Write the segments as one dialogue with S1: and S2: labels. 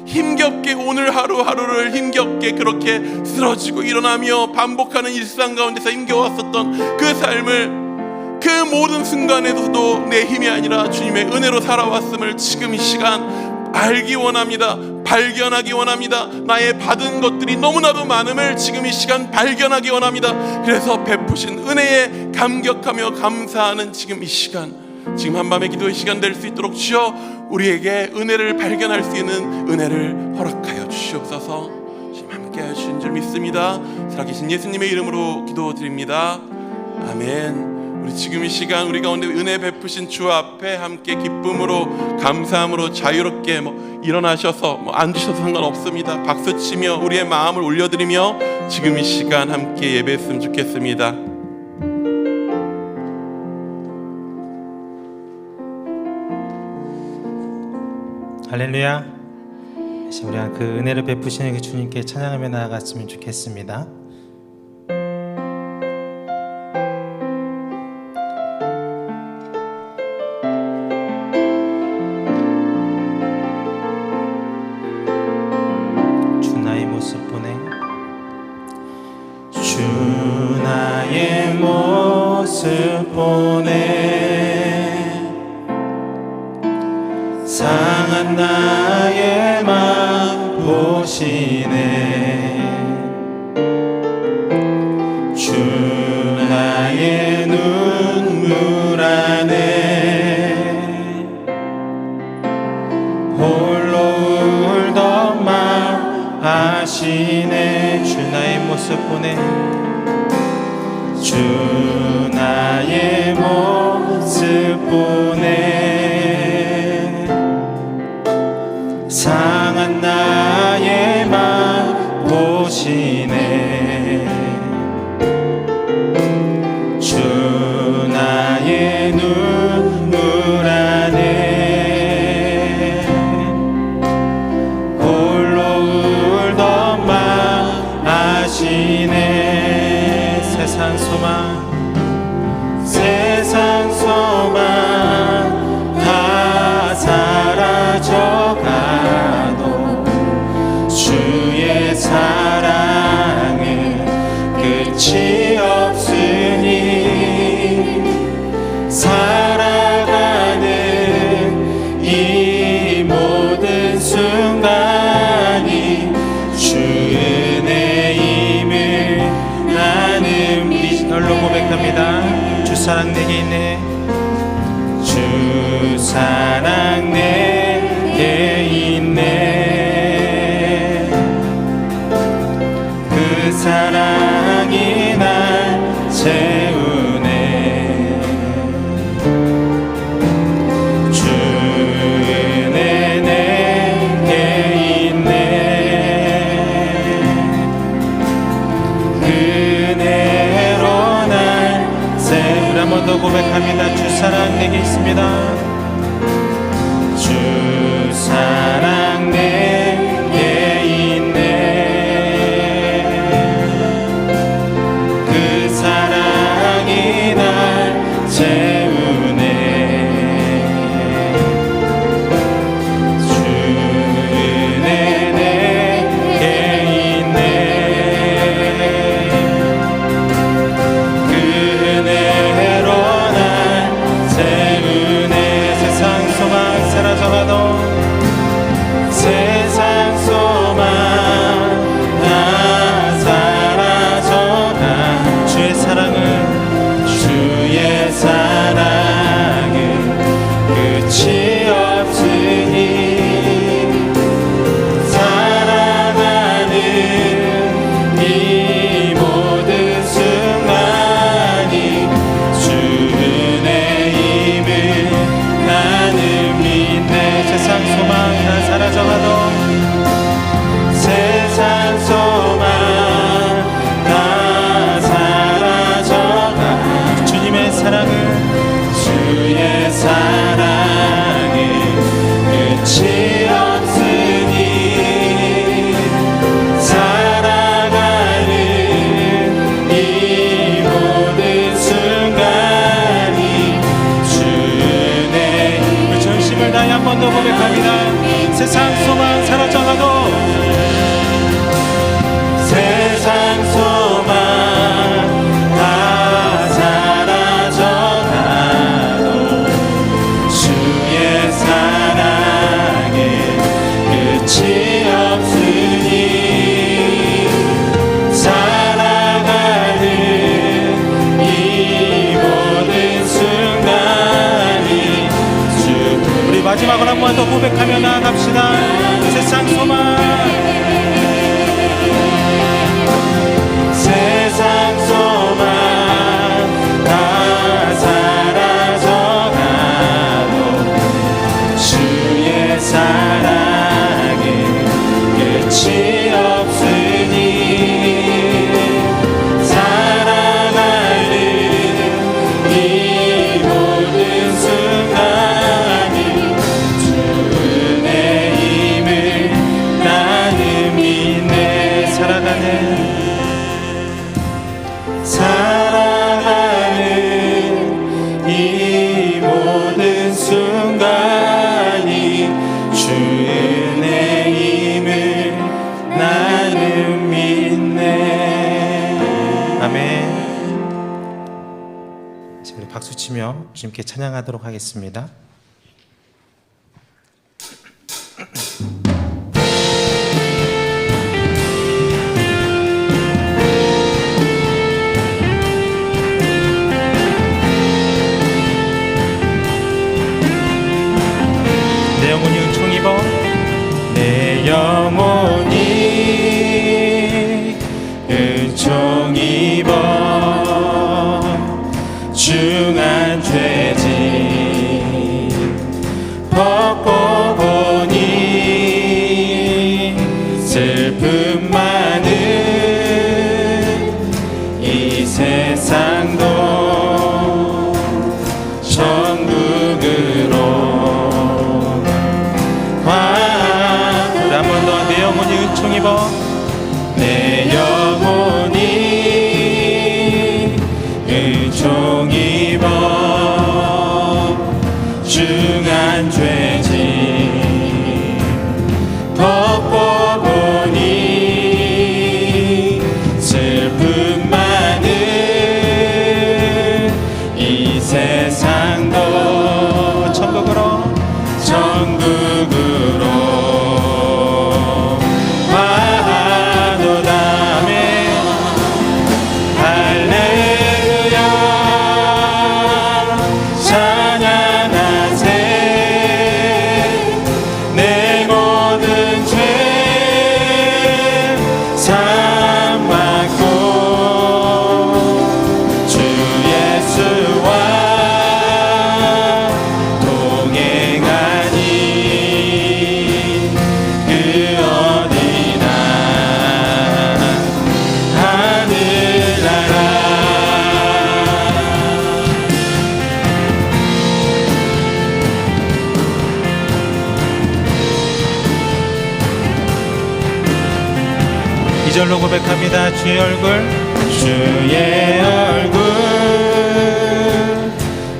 S1: 힘겹게 오늘 하루하루를 힘겹게 그렇게 쓰러지고 일어나며 반복하는 일상 가운데서 힘겨웠었던 그 삶을, 그 모든 순간에서도 내 힘이 아니라 주님의 은혜로 살아왔음을 지금 이 시간 알기 원합니다. 발견하기 원합니다. 나의 받은 것들이 너무나도 많음을 지금 이 시간 발견하기 원합니다. 그래서 베푸신 은혜에 감격하며 감사하는 지금 이 시간, 지금 한밤의 기도의 시간 될 수 있도록 주여 우리에게 은혜를 발견할 수 있는 은혜를 허락하여 주시옵소서. 지금 함께 하신 줄 믿습니다. 살아계신 예수님의 이름으로 기도드립니다. 아멘. 우리 지금 이 시간 우리 가운데 은혜 베푸신 주 앞에 함께 기쁨으로 감사함으로 자유롭게 일어나셔서 앉으셔도 상관없습니다. 박수치며 우리의 마음을 올려드리며 지금 이 시간 함께 예배했으면 좋겠습니다.
S2: 할렐루야. 우리 그 은혜를 베푸시는 그 주님께 찬양하며 나아갔으면 좋겠습니다. 주 나의 모습 보내, 주 나의 모습 보내, 상한 나의 맘 보시네. 주 나의 눈물 안에 홀로 울던 맘 아시네. 주 나의 모습 보내, 주 나의 모습 보내, 상한 나의 맘 보시네. 주 나의 눈물 안에 홀로 울던 맘 아시네. 세상 소망, 세상 소망 다 사라져가도 주의 사랑은 끝이 없으니 살아가는 이 모든 순간이 주 은혜임을 나는 믿을로 고백합니다. 주 사랑 내게 있네, 주 사랑 내게 있네. 그 사랑이 날 채우네. 주 은혜 내게 있네. 그 은혜로 날 채우네. 한 번 더 고백합니다. 주 사랑 내게 있습니다. 주 사랑 내게 있네. 그 사랑이 날 채우네. 주 은혜 내게 있네. 그 은혜로 날 채우네. 세상 소망 사라져가도, 세상 소망 다 사라져가 주의 사랑은, 주의 사랑은 끝이 없으니 살아가는 이 모든 순간이 주 은혜임을 나는 믿네. 세상 소망 다 사라져가도, 세상 소망 다 사라져가 주님의 사랑은, 주의 사랑 힘을 다해 한 번 더 고백합니다. 세상 소망 사라져가도 세상 소망 다 사라져가도 주의 사랑에 끝이 없으니 살아가는 이 모든 순간이 주. 우리 마지막으로 한 번 더 고백하며 나아갑시다. 세상 소망 세상 소망 다 사라져가도 주의 사랑에 끝이 없으니 살아가는 이 모든 순간이 주 은혜임을 나는 믿네. 살아가는 이 모든 순간이 주 은혜임을 나는 믿네. 아멘. 이제 우리 박수치며 주님께 찬양하도록 하겠습니다. 내 영혼이 은총 입어 내 영혼이 은총 입어 중한 죄짐 벗고 보니 슬픔 많은 이 세상도 천국으로 한 번 더 내 영혼이 은총 입어 내 영혼이 은총 입어 중한 죄짐 벗고 보니 슬픔 많은 이 세상도 천국으로 이절로 고백합니다. 주의 얼굴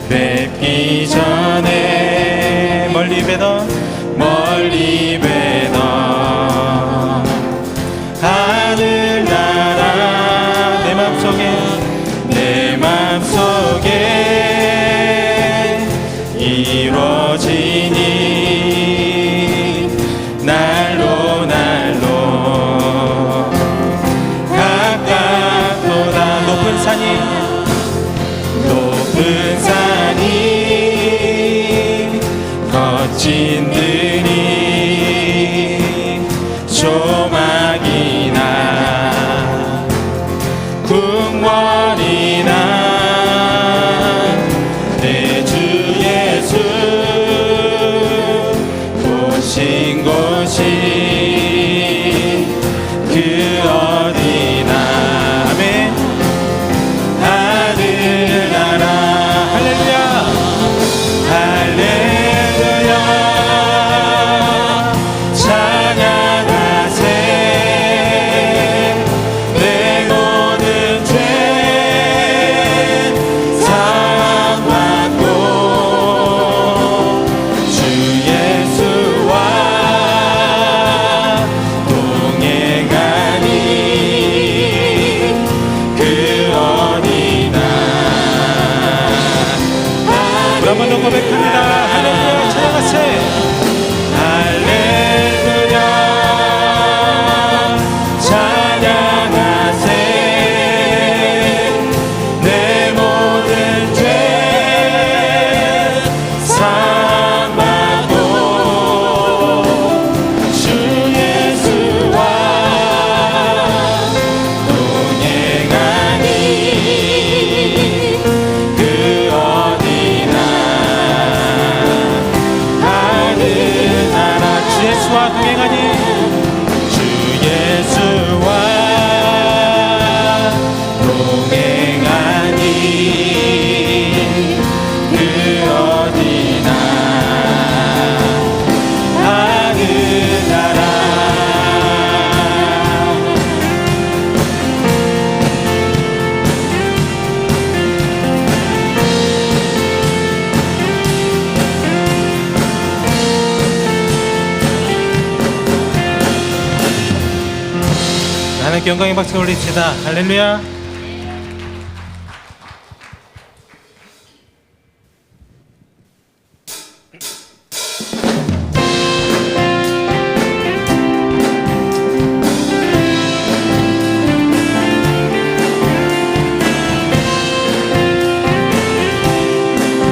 S2: 뵙기 전에 멀리 뵈던 하늘나라 내 맘속에 이루어지니 날로 가깝도다 높은 산이 거친 들이 조막이나 궁궐이나 내 주 예수 오신 곳이 그 어디나 아멘. 하늘나라 할렐루야 할렐루야 찬양하세. 할렐루야 찬양하세. 내 모든 죄 사함하고 주 예수와 동행하니 그 어디나 하늘나라. 주 예수와 동행하니 주 예수와 동행하니 그 어디나 하늘나라. 하나님께 영광의 박수 올립시다. 할렐루야.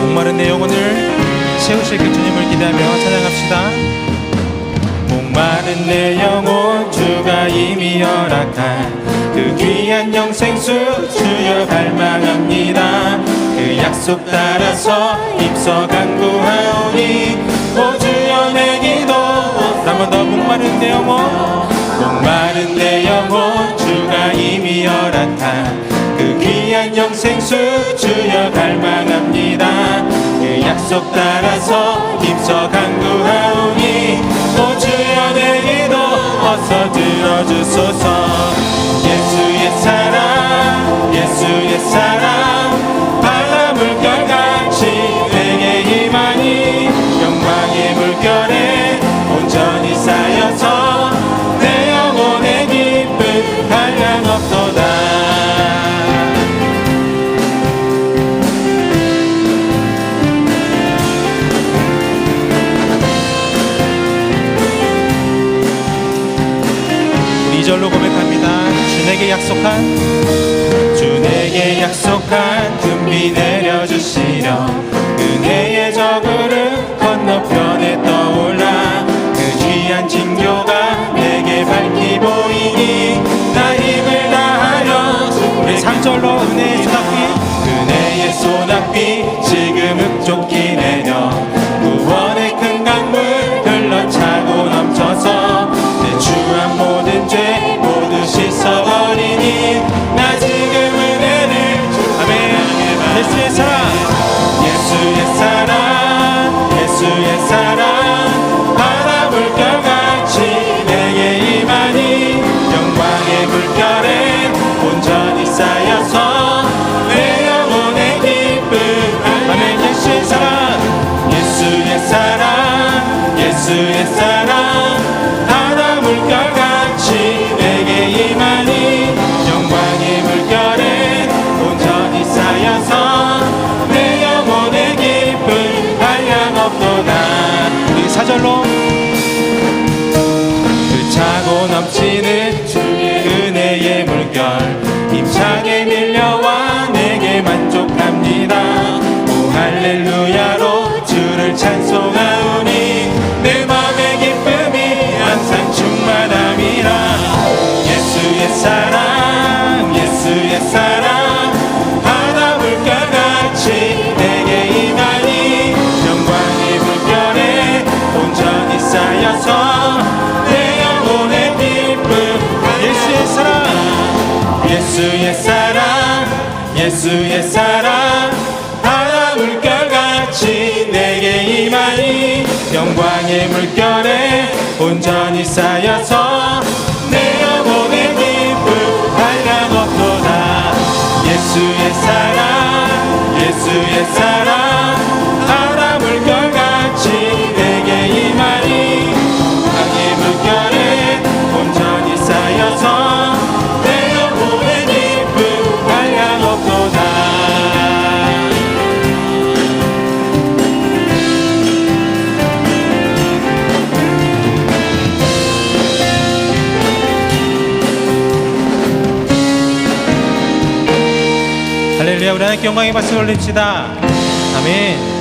S2: 목마른 내 영혼을 채우실 그 주님을 기대하며 찬양합시다. 목마른 내 영혼 주가 이미 허락한 그 귀한 영생수 주여 갈망합니다. 그 약속 따라서 입서 간구하오니 오 주여 내 기도. 한 번 더. 목마른 내 영혼, 목마른 내 영혼 주가 이미 허락한 그 귀한 영생수 주여 갈망합니다. 그 약속 따라서 입서 간구하오니 오 주여 내 기도 어서 들어주소서. 예수의 사랑 예수의 사랑 바다 물결같이 내게 임하니 영광의 물결에 온전히 쌓여서 내 영혼의 기쁨 한량없도다. 절로 고백합니다. 주 내게 약속한 금비 내려주시려 은혜의 저그릇 건너편에 떠올라 그 귀한 징조가 내게 밝히 보이니 나 힘을 다하여 우리 3절로 은혜의 소낙비 지금 흡족히 내려 구원의 큰 강물 흘러차고 넘쳐서 내 주한 모든 죄 모두 씻어버리니 나 지금 은혜를 아멘. 예수의 사랑 예수의 사랑 예수의 사랑 바다 물결같이 내게 임하니 영광의 물결에 온전히 쌓여서 내 영혼의 기쁨 아멘. 예수의 사랑 예수의 사랑 예수의 사랑 바다 물결같이 내게 임하니 영광의 물결에 온전히 쌓여서 내 영혼의 기쁨 한량없도다. 우리 4절로 그 차고 넘치는 주의 은혜의 물결 힘차게 밀려와 내게 만족합니다. 오 할렐루야로 주를 찬송하오니 내 맘의 기쁨이 항상 충만함이라. 예수의 사랑 예수의 사랑 바다 물결같이 내게 임하니 영광의 물결에 온전히 쌓여서 내 영혼의 기쁨 예수의 사랑 예수의 사랑 예수의 사랑 바다 물결같이 내게 임하니 영광의 물결에 온전히 쌓여서 내 영혼의 기쁨 한량없도다. 예수의 사랑 예수의 사랑 바다 물결같이 내게 임하니 영광의 물결에 온전히 쌓여서 내 영혼의 기쁨 한량없도다. 할렐루야. 우리 하나님께 영광의 박수 올립시다. 아멘.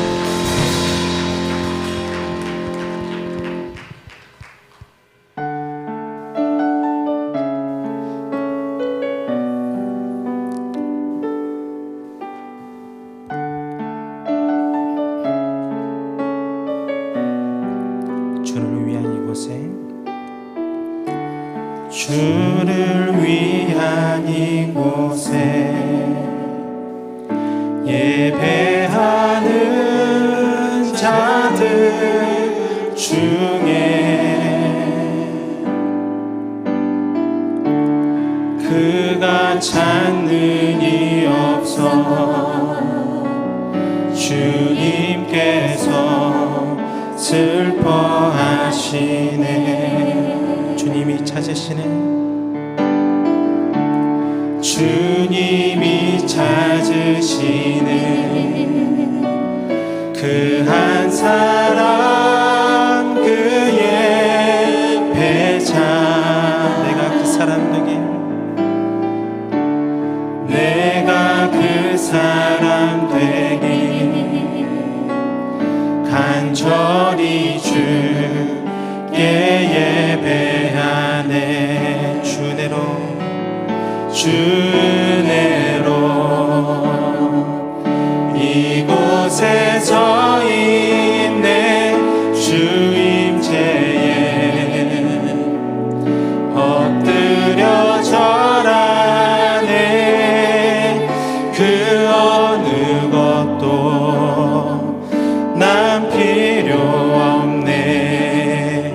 S2: 주를 위한 이곳에 주를 위한 이곳에 예배하는 자들 중에 그가 찾는 이 없어 주님께서 슬퍼하시네. 주님이 찾으시네. 주님이 찾으시는 그 한 사람 그의 배자. 내가 그 사람 되길, 내가 그 사람 되길 간절히 주께 예배하네. 주내로 이곳에 서 있네. 주임제에 엎드려 절하네. 그 어느 것도 난 필요 없네.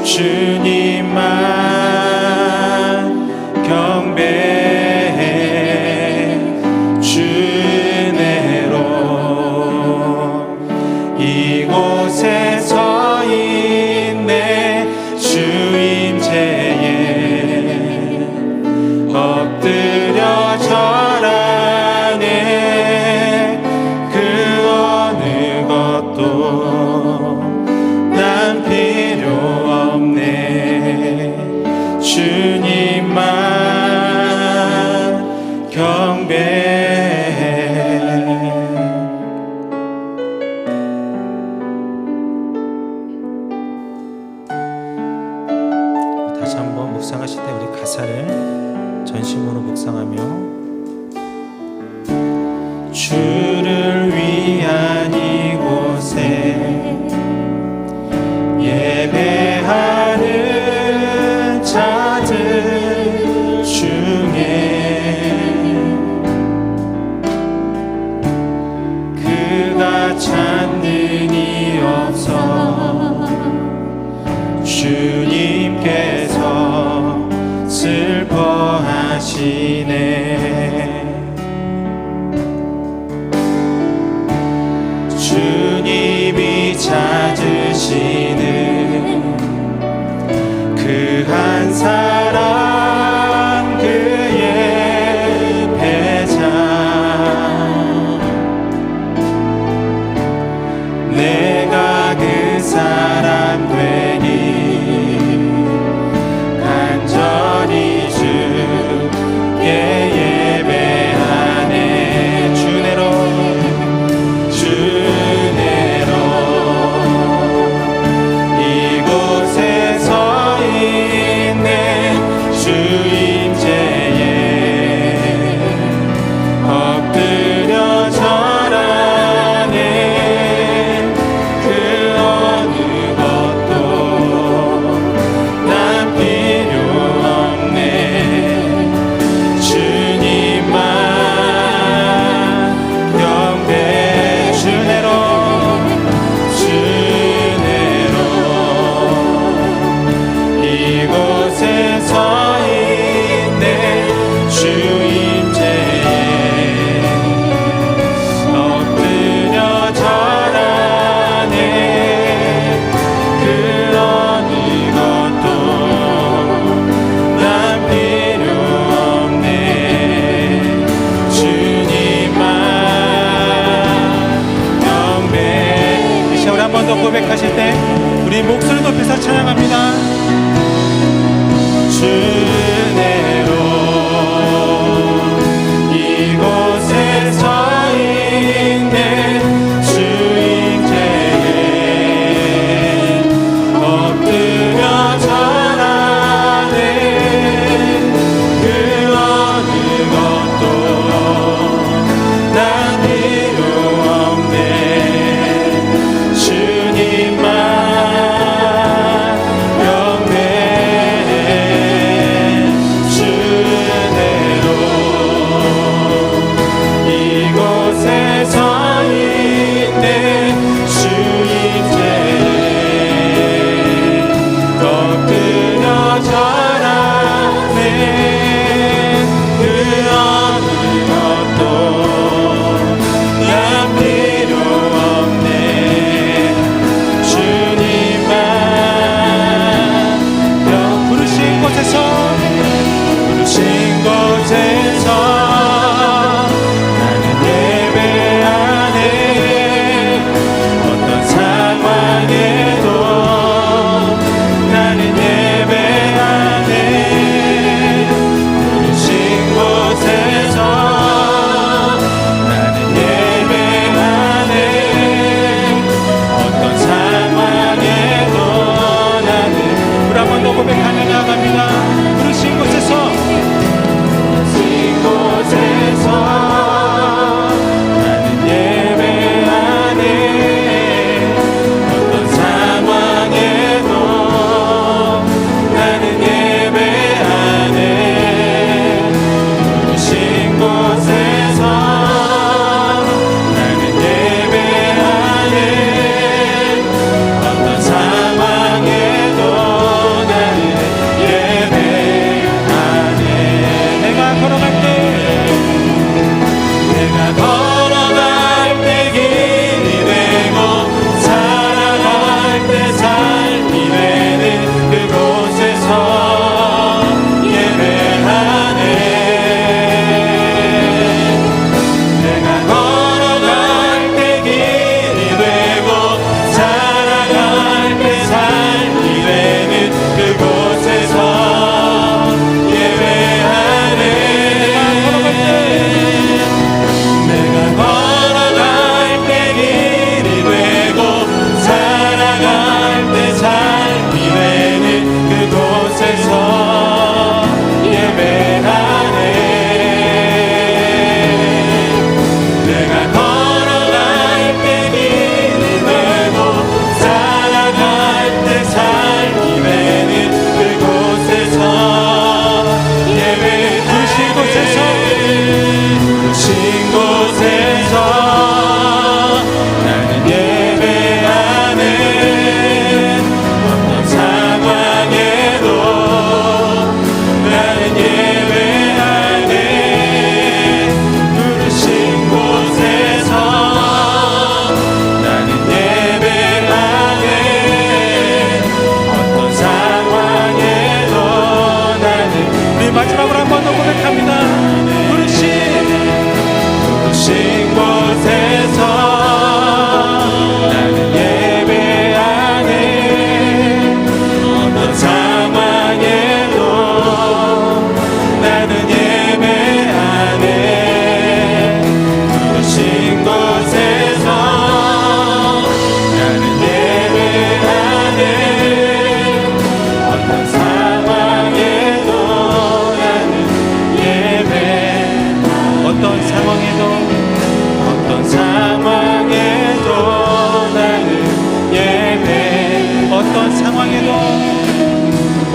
S2: 주님만 경배해. 주내로 이곳에 서 있네. 주임제에 엎드려 절하네. 그 어느 것도 난 필요 없네. 주님만 경배해. 다시 한번 묵상하실 때 우리 가사를 전심으로 묵상하며 주를 위한 이곳에 예배하는 자들 중에 그가 찾는 이 없어 주님께서 슬퍼하시네. 주님이 찾으시는 그 한 사람 그의 배자. 내가 그 사람 되니 간절히 주께 예배하네. 주내로 이곳에 서 있네. 주임제에 엎드려 절하네. 그 어느 것도 난 필요 없네. 주님만 경배. 주내로 이곳에 서 있네. 주임제에 엎드려 절하네. 그 어느 것도 난 필요 없네. 주님만 경배. 이 시간 한 번 더 고백하실 때 우리 목소리 높여서 찬양합니다. 주내로 이곳에 서 상황에도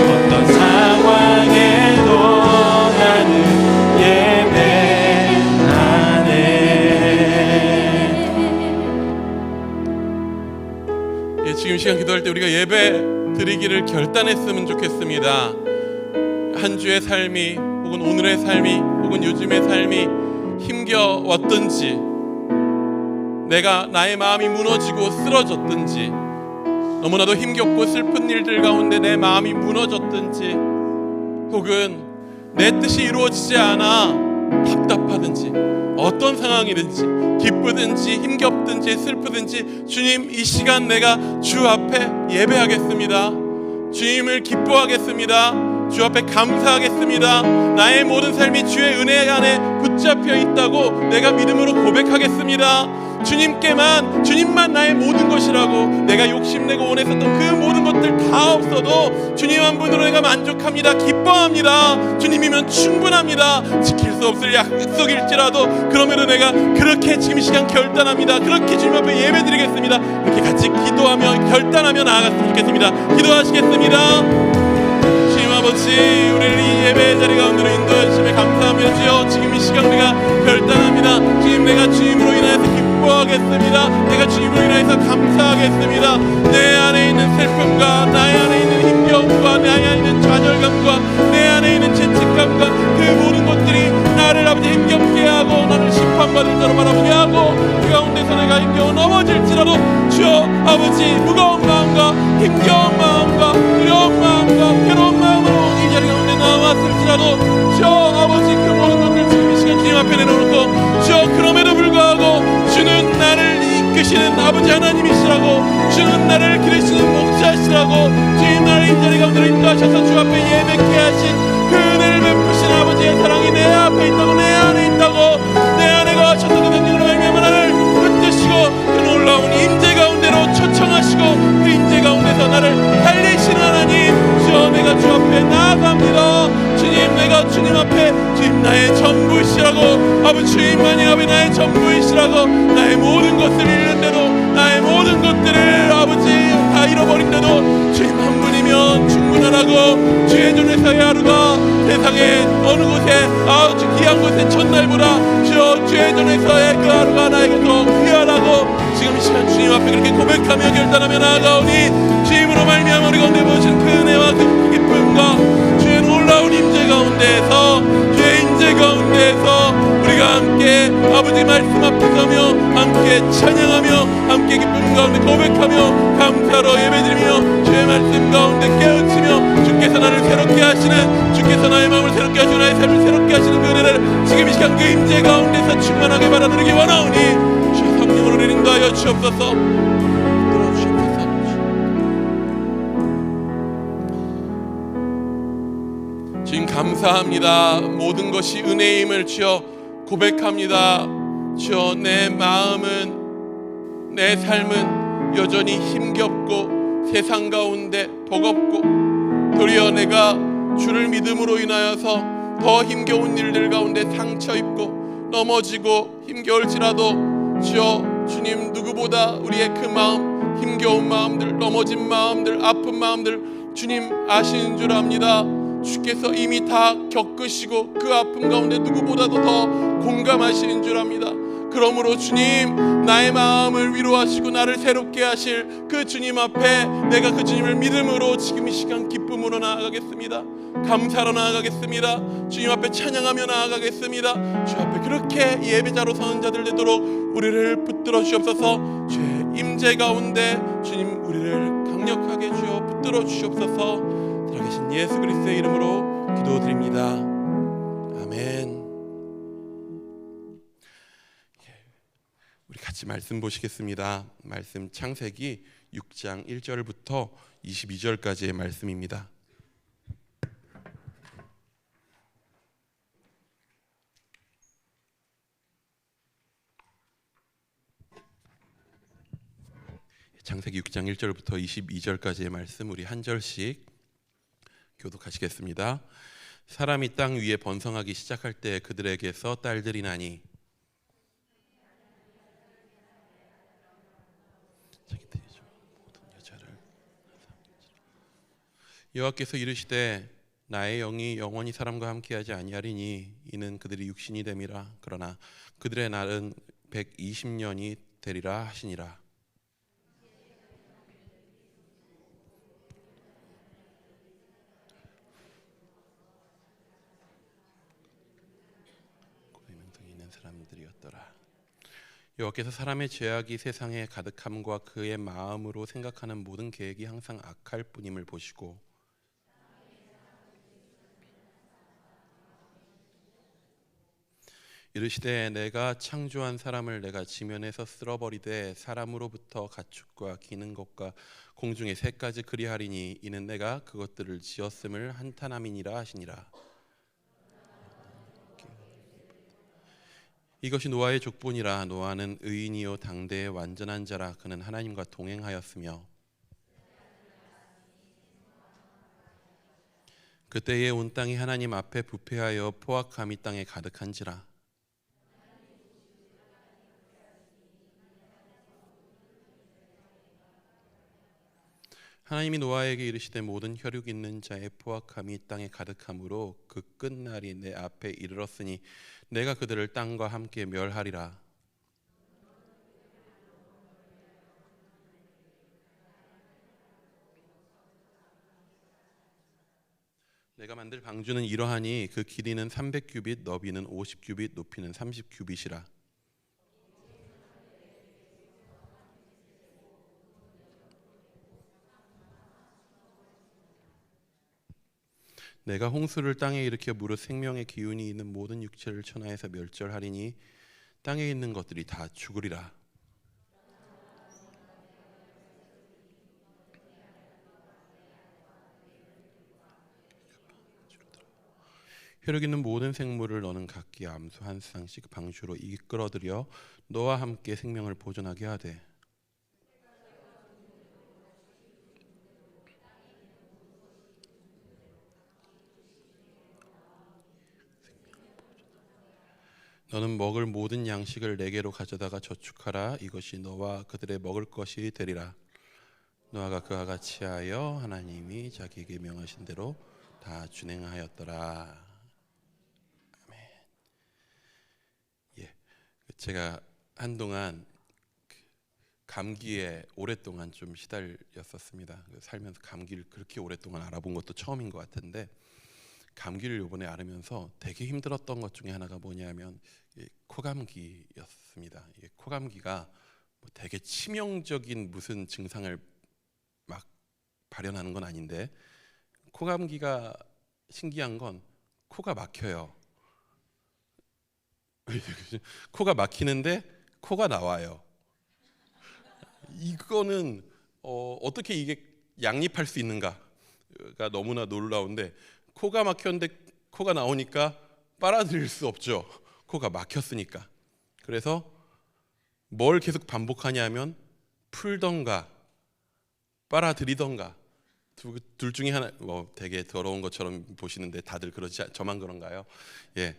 S2: 어떤 상황에도 나는 예배하네.
S1: 예, 지금 이 시간 기도할 때 우리가 예배 드리기를 결단했으면 좋겠습니다. 한 주의 삶이 혹은 오늘의 삶이 혹은 요즘의 삶이 힘겨웠든지, 내가 나의 마음이 무너지고 쓰러졌든지, 너무나도 힘겹고 슬픈 일들 가운데 내 마음이 무너졌든지, 혹은 내 뜻이 이루어지지 않아 답답하든지, 어떤 상황이든지 기쁘든지 힘겹든지 슬프든지, 주님 이 시간 내가 주 앞에 예배하겠습니다. 주님을 기뻐하겠습니다. 주 앞에 감사하겠습니다. 나의 모든 삶이 주의 은혜 안에 붙잡혀 있다고 내가 믿음으로 고백하겠습니다. 주님만 나의 모든 것이라고, 내가 욕심내고 원했었던 그 모든 것들 다 없어도 주님 한 분으로 내가 만족합니다. 기뻐합니다. 주님이면 충분합니다. 지킬 수 없을 약속일지라도 그러면은 내가 그렇게 지금 이 시간 결단합니다. 그렇게 주님 앞에 예배드리겠습니다. 이렇게 같이 기도하며 결단하며 나아갔으면 좋겠습니다. 기도하시겠습니다. 주님 아버지, 우리를 이 예배의 자리 가운데로 인도해 주심에 감사하며 주여, 지금 이 시간 우리가 결단합니다. 주님, 내가 주님으로 인하여서 기뻐하겠습니다. 내가 주님으로 인하여서 감사하겠습니다. 내 안에 있는 슬픔과 나의 안에 있는 힘겨움과 내 안에 있는 좌절감과 내 안에 있는 죄책감과 그 모든 것들이 나를 아버지 힘겹게 하고 나를 심판받을 자로 바라보게 하고, 그 가운데서 내가 힘겨워 넘어질지라도 주여 아버지, 무거운 마음과 힘겨운 마음과 두려운 마음과 괴로운 마음으로 이 자리 가운데 나왔을지라도 주여 아버지, 그 모든 것들 지금 이 시간 주님 앞에 내려놓고 주여, 그럼에도 불구하고 주는 나를 이끄시는 아버지 하나님이시라고, 주는 나를 기르시는 목자시라고, 주님 나를 이 자리 가운데로 인도하셔서 주 앞에 예배케 하신 그 은혜를 베푸신 아버지의 사랑이 내 앞에 있다고, 내 안에 있다고, 내 안에 거하셔서 그 능력으로 말미암아 나를 붙드시고 그 놀라운 임재 가운데로 초청하시고 그 임재 가운데서 나를 살리시는 하나님, 주여 내가 주 앞에 나아갑니다. 주님, 내가 주님 앞에 주님 나의 전부이시라고, 아버지 주님만이 아버지 나의 전부이시라고, 나의 모든 것을 잃는데도, 나의 모든 것들을 아버지 다 잃어버린데도 주님 한 분이면 충분하라고, 주의 전에서의 하루가 세상의 어느 곳에 아주 귀한 곳에 첫날보다 주여 주의 전에서의 그 하루가 나에게 더 귀하라고, 지금 이 시간 주님 앞에 그렇게 고백하며 결단하며 나아가오니, 주님으로 말미암아 우리 가운데 보신 그 은혜와 그 기쁨과 주의 놀라운 임재 가운데에서, 주의 임재 가운데에서 우리가 함께 아버지 말씀 앞에 서며 함께 찬양하며 함께 기쁨 가운데 고백하며 감사로 예배드리며 주의 말씀 가운데 깨우치며 주께서 나를 새롭게 하시는, 주께서 나의 마음을 새롭게 하시고 나의 삶을 새롭게 하시는 그 은혜를 지금 이 시간 그 임재 가운데서 충만하게 받아들이기 원하오니 주여 성령으로 우리를 인도하여 주옵소서. 주님 감사합니다. 모든 것이 은혜임을 주여 고백합니다. 주여, 내 마음은, 내 삶은 여전히 힘겹고 세상 가운데 버겁고, 도리어 내가 주를 믿음으로 인하여서 더 힘겨운 일들 가운데 상처 입고 넘어지고 힘겨울지라도 주여, 주님 누구보다 우리의 그 마음, 힘겨운 마음들, 넘어진 마음들, 아픈 마음들 주님 아시는 줄 압니다. 주께서 이미 다 겪으시고 그 아픔 가운데 누구보다도 더 공감하시는 줄 압니다. 그러므로 주님, 나의 마음을 위로하시고 나를 새롭게 하실 그 주님 앞에 내가 그 주님을 믿음으로 지금 이 시간 기쁨으로 나아가겠습니다. 감사로 나아가겠습니다. 주님 앞에 찬양하며 나아가겠습니다. 주 앞에 그렇게 예배자로 서는 자들 되도록 우리를 붙들어 주옵소서. 주의 임재 가운데 주님 우리를 강력하게 주어 붙들어 주시옵소서. 살아계신 예수 그리스도의 이름으로 기도드립니다. 아멘. 우리 같이 말씀 보시겠습니다. 말씀 창세기 6장 1절부터 22절까지의 말씀입니다. 창세기 6장 1절부터 22절까지의 말씀 우리 한 절씩 교독하시겠습니다. 사람이 땅 위에 번성하기 시작할 때 그들에게서 딸들이 나니 자기들이 모든 여자를 여호와께서 이르시되 나의 영이 영원히 사람과 함께하지 아니하리니 이는 그들이 육신이 됨이라. 그러나 그들의 날은 120년이 되리라 하시니라. 고명등이 있는 사람들이었더라. 여호와께서 사람의 죄악이 세상에 가득함과 그의 마음으로 생각하는 모든 계획이 항상 악할 뿐임을 보시고 이르시되 내가 창조한 사람을 내가 지면에서 쓸어버리되 사람으로부터 가축과 기는 것과 공중의 새까지 그리하리니 이는 내가 그것들을 지었음을 한탄함이니라 하시니라. 이것이 노아의 족본이라. 노아는 의인이요 당대의 완전한 자라. 그는 하나님과 동행하였으며 그때에 온 땅이 하나님 앞에 부패하여 포악함이 땅에 가득한지라. 하나님이 노아에게 이르시되 모든 혈육 있는 자의 포악함이 땅에 가득함으로 그 끝날이 내 앞에 이르렀으니 내가 그들을 땅과 함께 멸하리라. 내가 만들 방주는 이러하니 그 길이는 300규빗, 너비는 50규빗, 높이는 30규빗이라. 내가 홍수를 땅에 일으켜 무릇 생명의 기운이 있는 모든 육체를 천하에서 멸절하리니 땅에 있는 것들이 다 죽으리라. 혈육 있는 모든 생물을 너는 각기 암수 한 쌍씩 방주로 이끌어들여 너와 함께 생명을 보존하게 하되 너는 먹을 모든 양식을 내게로 가져다가 저축하라. 이것이 너와 그들의 먹을 것이 되리라. 노아가 그와 같이 하여 하나님이 자기에게 명하신 대로 다 준행하였더라. 아멘. 예, 제가 한동안 감기에 오랫동안 좀 시달렸었습니다. 살면서 감기를 그렇게 오랫동안 알아본 것도 처음인 것 같은데 감기를 이번에 앓으면서 되게 힘들었던 것 중에 하나가 뭐냐면 코감기였습니다. 코감기가 뭐 되게 치명적인 무슨 증상을 막 발현하는 건 아닌데 코감기가 신기한 건 코가 막혀요. 코가 막히는데 코가 나와요. 이거는 어떻게 이게 양립할 수 있는가가 너무나 놀라운데 코가 막혔는데 코가 나오니까 빨아들일 수 없죠. 코가 막혔으니까. 그래서 뭘 계속 반복하냐면 풀던가 빨아들이던가 둘 중에 하나. 뭐 되게 더러운 것처럼 보시는데 다들 그렇지 저만 그런가요? 예,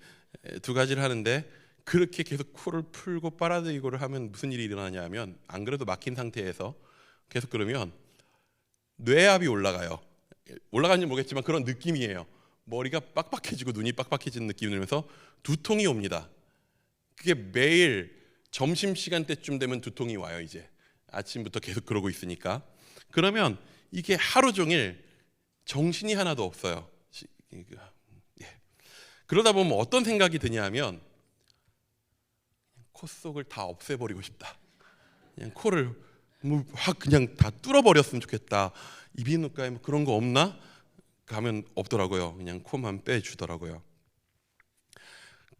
S1: 두 가지를 하는데 그렇게 계속 코를 풀고 빨아들이고를 하면 무슨 일이 일어나냐면 안 그래도 막힌 상태에서 계속 그러면 뇌압이 올라가요. 올라가는지 모르겠지만 그런 느낌이에요. 머리가 빡빡해지고 눈이 빡빡해지는 느낌이 들면서 두통이 옵니다. 그게 매일 점심시간 때쯤 되면 두통이 와요. 이제 아침부터 계속 그러고 있으니까. 그러면 이게 하루 종일 정신이 하나도 없어요. 그러다 보면 어떤 생각이 드냐면 코 속을 다 없애버리고 싶다. 그냥 코를 확 그냥 다 뚫어버렸으면 좋겠다. 이비인후과에 뭐 그런 거 없나? 가면 없더라고요. 그냥 코만 빼주더라고요.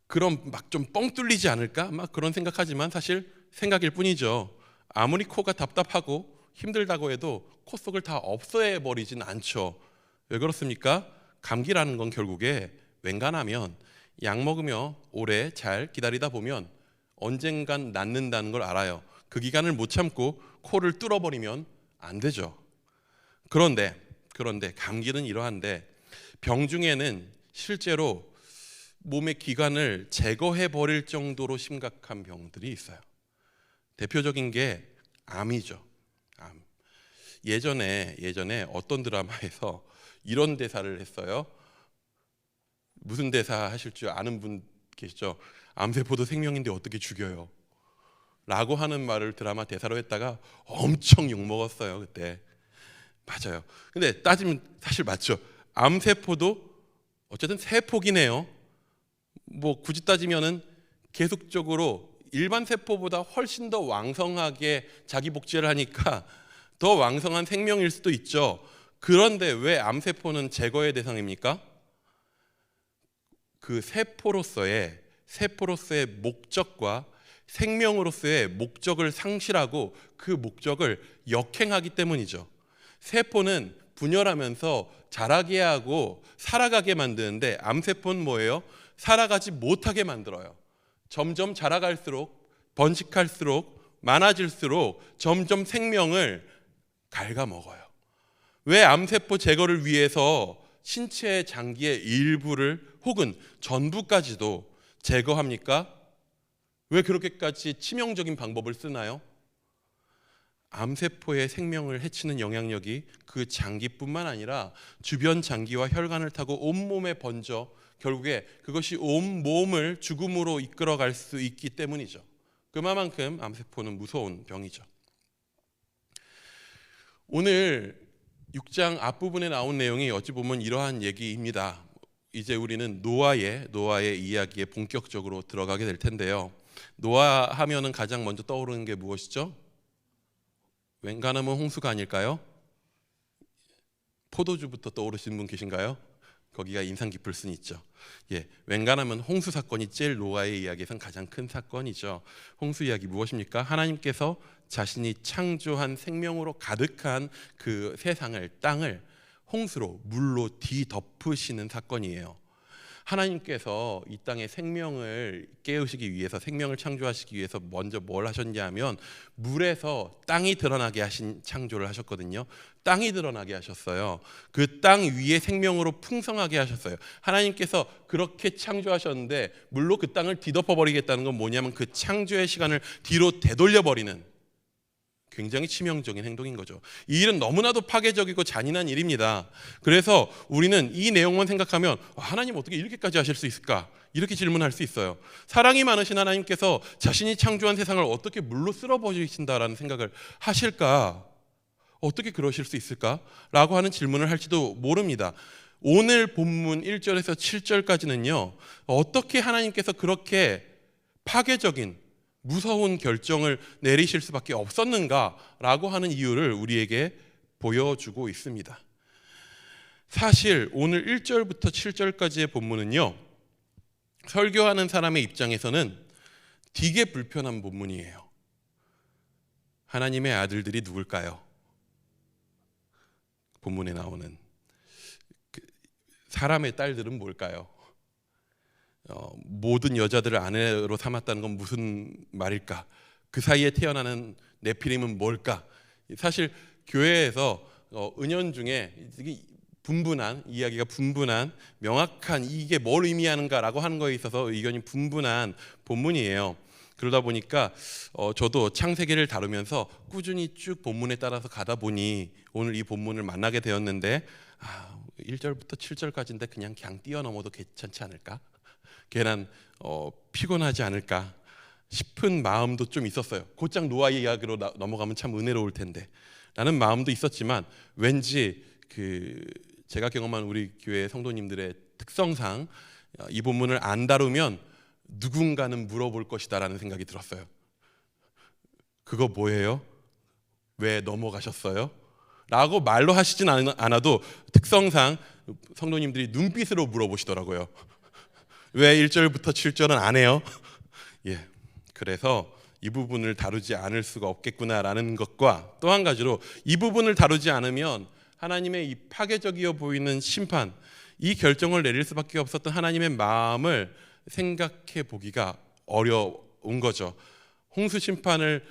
S1: 그럼 막 좀 뻥 뚫리지 않을까? 막 그런 생각하지만 사실 생각일 뿐이죠. 아무리 코가 답답하고 힘들다고 해도 코 속을 다 없애버리진 않죠. 왜 그렇습니까? 감기라는 건 결국에 웬간하면 약 먹으며 오래 잘 기다리다 보면 언젠간 낫는다는 걸 알아요. 그 기간을 못 참고 코를 뚫어버리면 안 되죠. 그런데 감기는 이러한데 병 중에는 실제로 몸의 기관을 제거해버릴 정도로 심각한 병들이 있어요. 대표적인 게 암이죠. 암. 예전에 어떤 드라마에서 이런 대사를 했어요. 무슨 대사 하실 줄 아는 분 계시죠? 암세포도 생명인데 어떻게 죽여요? 라고 하는 말을 드라마 대사로 했다가 엄청 욕먹었어요, 그때. 맞아요. 근데 따지면 사실 맞죠. 암세포도 어쨌든 세포긴 해요. 뭐 굳이 따지면은 계속적으로 일반 세포보다 훨씬 더 왕성하게 자기 복제를 하니까 더 왕성한 생명일 수도 있죠. 그런데 왜 암세포는 제거의 대상입니까? 그 세포로서의 목적과 생명으로서의 목적을 상실하고 그 목적을 역행하기 때문이죠. 세포는 분열하면서 자라게 하고 살아가게 만드는데 암세포는 뭐예요? 살아가지 못하게 만들어요. 점점 자라갈수록 번식할수록 많아질수록 점점 생명을 갉아먹어요. 왜 암세포 제거를 위해서 신체의 장기의 일부를 혹은 전부까지도 제거합니까? 왜 그렇게까지 치명적인 방법을 쓰나요? 암세포의 생명을 해치는 영향력이 그 장기뿐만 아니라 주변 장기와 혈관을 타고 온몸에 번져 결국에 그것이 온몸을 죽음으로 이끌어갈 수 있기 때문이죠. 그만큼 암세포는 무서운 병이죠. 오늘 6장 앞부분에 나온 내용이 어찌 보면 이러한 얘기입니다. 이제 우리는 노아의 이야기에 본격적으로 들어가게 될 텐데요. 노아 하면은 가장 먼저 떠오르는 게 무엇이죠? 웬간하면 홍수가 아닐까요? 포도주부터 떠오르시는 분 계신가요? 거기가 인상 깊을 수는 있죠. 웬간하면 홍수 사건이 제일 노아의 이야기에선 가장 큰 사건이죠. 홍수 이야기 무엇입니까? 하나님께서 자신이 창조한 생명으로 가득한 그 세상을, 땅을 홍수로, 물로 뒤덮으시는 사건이에요. 하나님께서 이 땅에 생명을 깨우시기 위해서, 생명을 창조하시기 위해서 먼저 뭘 하셨냐면 물에서 땅이 드러나게 하신 창조를 하셨거든요. 땅이 드러나게 하셨어요. 그 땅 위에 생명으로 풍성하게 하셨어요. 하나님께서 그렇게 창조하셨는데 물로 그 땅을 뒤덮어 버리겠다는 건 뭐냐면 그 창조의 시간을 뒤로 되돌려 버리는 굉장히 치명적인 행동인 거죠. 이 일은 너무나도 파괴적이고 잔인한 일입니다. 그래서 우리는 이 내용만 생각하면 하나님 어떻게 이렇게까지 하실 수 있을까? 이렇게 질문할 수 있어요. 사랑이 많으신 하나님께서 자신이 창조한 세상을 어떻게 물로 쓸어버리신다라는 생각을 하실까? 어떻게 그러실 수 있을까? 라고 하는 질문을 할지도 모릅니다. 오늘 본문 1절에서 7절까지는요. 어떻게 하나님께서 그렇게 파괴적인 무서운 결정을 내리실 수밖에 없었는가라고 하는 이유를 우리에게 보여주고 있습니다. 사실 오늘 1절부터 7절까지의 본문은요, 설교하는 사람의 입장에서는 되게 불편한 본문이에요. 하나님의 아들들이 누굴까요? 본문에 나오는 사람의 딸들은 뭘까요? 모든 여자들을 아내로 삼았다는 건 무슨 말일까? 그 사이에 태어나는 네피림은 뭘까? 사실 교회에서 은연중에 이야기가 분분한 명확한 이게 뭘 의미하는가라고 하는 거에 있어서 의견이 분분한 본문이에요. 그러다 보니까 저도 창세기를 다루면서 꾸준히 쭉 본문에 따라서 가다 보니 오늘 이 본문을 만나게 되었는데 1절부터 7절까지인데 그냥 뛰어넘어도 괜찮지 않을까? 괜한 피곤하지 않을까 싶은 마음도 좀 있었어요. 곧장 노아의 이야기로 넘어가면 참 은혜로울 텐데 라는 마음도 있었지만 왠지 제가 경험한 우리 교회 성도님들의 특성상 이 본문을 안 다루면 누군가는 물어볼 것이다 라는 생각이 들었어요. 그거 뭐예요? 왜 넘어가셨어요? 라고 말로 하시진 않아도 특성상 성도님들이 눈빛으로 물어보시더라고요. 왜 1절부터 7절은 안 해요? 그래서 이 부분을 다루지 않을 수가 없겠구나라는 것과 또 한 가지로 이 부분을 다루지 않으면 하나님의 이 파괴적이어 보이는 심판, 이 결정을 내릴 수밖에 없었던 하나님의 마음을 생각해 보기가 어려운 거죠. 홍수 심판을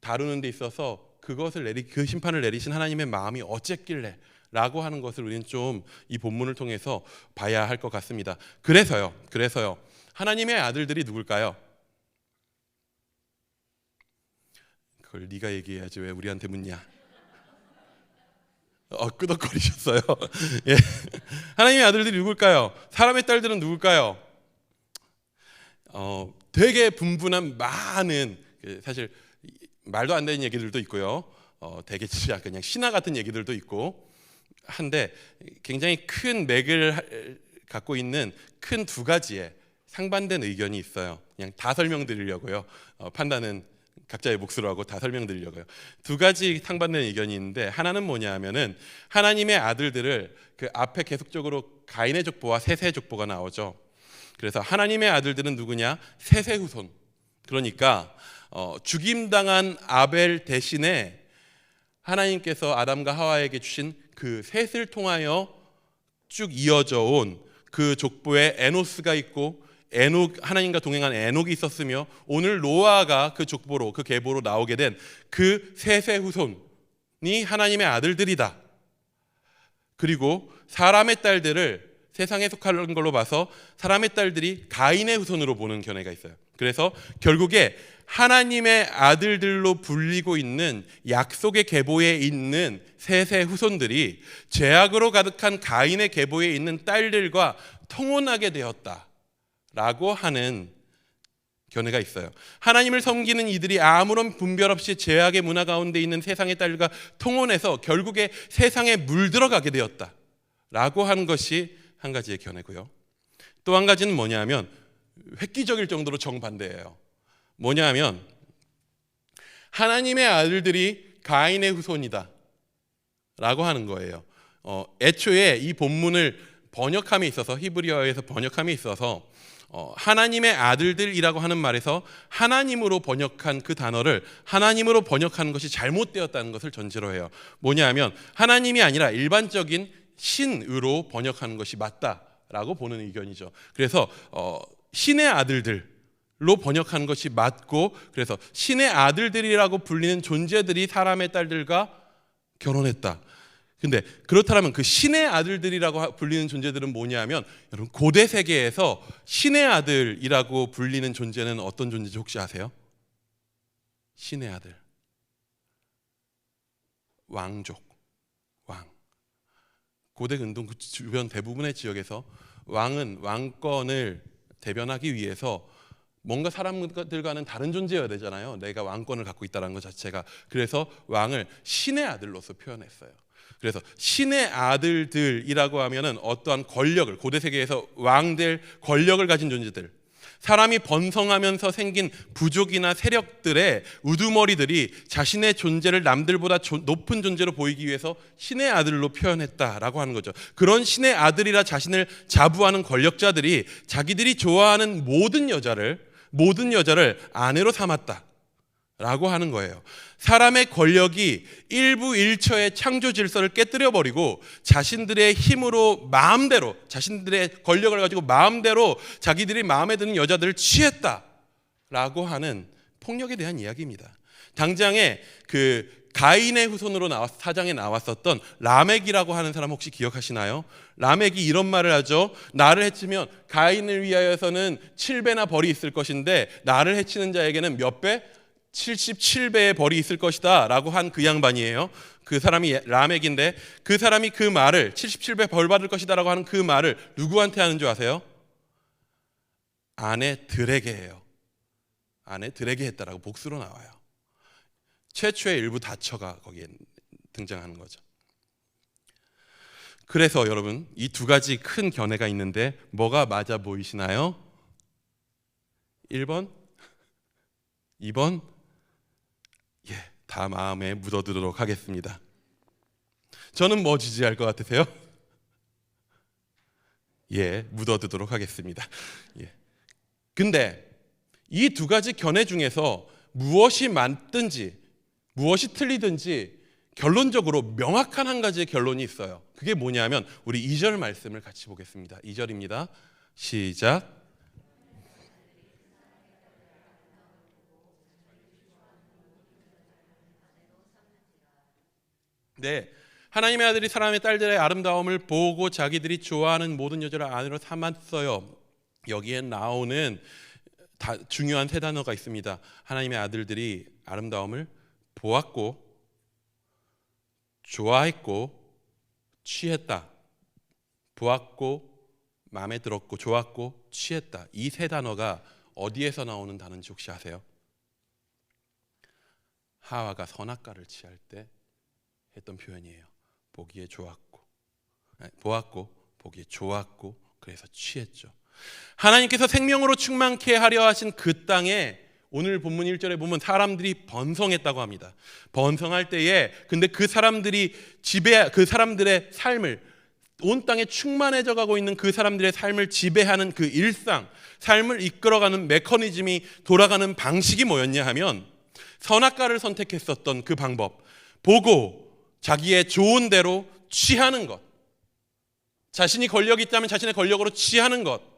S1: 다루는 데 있어서 그 심판을 내리신 하나님의 마음이 어쨌길래 라고 하는 것을 우리는 좀 이 본문을 통해서 봐야 할 것 같습니다. 그래서요. 하나님의 아들들이 누굴까요? 그걸 네가 얘기해야지 왜 우리한테 묻냐? 끄덕거리셨어요. 예. 하나님의 아들들이 누굴까요? 사람의 딸들은 누굴까요? 되게 분분한 많은, 사실 말도 안 되는 얘기들도 있고요. 되게 진짜 그냥 신화 같은 얘기들도 있고 한데, 굉장히 큰 맥을 갖고 있는 큰 두 가지의 상반된 의견이 있어요. 그냥 다 설명드리려고요. 판단은 각자의 몫으로 하고 다 설명드리려고요. 두 가지 상반된 의견이 있는데, 하나는 뭐냐 하면은 하나님의 아들들을 그 앞에 계속적으로 가인의 족보와 셋의 족보가 나오죠. 그래서 하나님의 아들들은 누구냐? 셋의 후손. 그러니까 죽임당한 아벨 대신에 하나님께서 아담과 하와에게 주신 그 셋을 통하여 쭉 이어져 온 그 족보에 에노스가 있고, 하나님과 동행한 에녹이 있었으며, 오늘 노아가 그 족보로, 그 계보로 나오게 된 그 셋의 후손이 하나님의 아들들이다. 그리고 사람의 딸들을 세상에 속하는 걸로 봐서 사람의 딸들이 가인의 후손으로 보는 견해가 있어요. 그래서 결국에 하나님의 아들들로 불리고 있는 약속의 계보에 있는 셋의 후손들이 죄악으로 가득한 가인의 계보에 있는 딸들과 통혼하게 되었다라고 하는 견해가 있어요. 하나님을 섬기는 이들이 아무런 분별 없이 죄악의 문화 가운데 있는 세상의 딸과 통혼해서 결국에 세상에 물들어가게 되었다라고 하는 것이 한 가지의 견해고요. 또 한 가지는 뭐냐 하면 획기적일 정도로 정반대예요. 뭐냐 하면 하나님의 아들들이 가인의 후손이다 라고 하는 거예요. 애초에 이 본문을 번역함에 있어서, 히브리어에서 번역함에 있어서 하나님의 아들들이라고 하는 말에서 하나님으로 번역한 그 단어를 하나님으로 번역하는 것이 잘못되었다는 것을 전제로 해요. 뭐냐 하면 하나님이 아니라 일반적인 신으로 번역하는 것이 맞다라고 보는 의견이죠. 그래서 신의 아들들로 번역하는 것이 맞고, 그래서 신의 아들들이라고 불리는 존재들이 사람의 딸들과 결혼했다. 근데 그렇다면 그 신의 아들들이라고 불리는 존재들은 뭐냐 하면, 여러분 고대 세계에서 신의 아들이라고 불리는 존재는 어떤 존재인지 혹시 아세요? 신의 아들, 왕족, 왕. 고대 근동 그 주변 대부분의 지역에서 왕은 왕권을 대변하기 위해서 뭔가 사람들과는 다른 존재여야 되잖아요. 내가 왕권을 갖고 있다는 것 자체가. 그래서 왕을 신의 아들로서 표현했어요. 그래서 신의 아들들이라고 하면은 어떠한 권력을, 고대 세계에서 왕들 권력을 가진 존재들, 사람이 번성하면서 생긴 부족이나 세력들의 우두머리들이 자신의 존재를 남들보다 높은 존재로 보이기 위해서 신의 아들로 표현했다라고 하는 거죠. 그런 신의 아들이라 자신을 자부하는 권력자들이 자기들이 좋아하는 모든 여자를 아내로 삼았다라고 하는 거예요. 사람의 권력이 일부일처의 창조 질서를 깨뜨려버리고 자신들의 힘으로 마음대로, 자신들의 권력을 가지고 마음대로 자기들이 마음에 드는 여자들을 취했다라고 하는 폭력에 대한 이야기입니다. 당장에 그 가인의 후손으로 사장에 나왔었던 라멕이라고 하는 사람 혹시 기억하시나요? 라멕이 이런 말을 하죠. 나를 해치면 가인을 위하여서는 7배나 벌이 있을 것인데 나를 해치는 자에게는 몇 배? 77배의 벌이 있을 것이다 라고 한 그 양반이에요. 그 사람이 라멕인데, 그 사람이 그 말을 77배 벌 받을 것이다 라고 하는 그 말을 누구한테 하는 줄 아세요? 아내들에게 해요. 아내들에게 했다라고 복수로 나와요. 최초의 일부 다처가 거기에 등장하는 거죠. 그래서 여러분, 이 두 가지 큰 견해가 있는데 뭐가 맞아 보이시나요? 1번, 2번, 다 마음에 묻어두도록 하겠습니다. 저는 뭐 지지할 것 같으세요? 묻어두도록 하겠습니다. 근데 이 두 가지 견해 중에서 무엇이 맞든지 무엇이 틀리든지 결론적으로 명확한 한 가지의 결론이 있어요. 그게 뭐냐면 우리 2절 말씀을 같이 보겠습니다. 2절입니다. 시작. 네, 하나님의 아들이 사람의 딸들의 아름다움을 보고 자기들이 좋아하는 모든 여자를 아내로 삼았어요. 여기에 나오는 중요한 세 단어가 있습니다. 하나님의 아들들이 아름다움을 보았고 좋아했고 취했다, 보았고, 마음에 들었고, 좋았고, 취했다. 이 세 단어가 어디에서 나오는 단어인지 혹시 아세요? 하와가 선악과를 취할 때 했던 표현이에요. 보기에 좋았고, 보았고, 보기에 좋았고, 그래서 취했죠. 하나님께서 생명으로 충만케 하려 하신 그 땅에 오늘 본문 1절에 보면 사람들이 번성했다고 합니다. 번성할 때에 근데 그 사람들의 삶을, 온 땅에 충만해져 가고 있는 그 사람들의 삶을 지배하는 그 일상, 삶을 이끌어가는 메커니즘이 돌아가는 방식이 뭐였냐 하면 선악과를 선택했었던 그 방법, 보고 자기의 좋은 대로 취하는 것, 자신이 권력이 있다면 자신의 권력으로 취하는 것,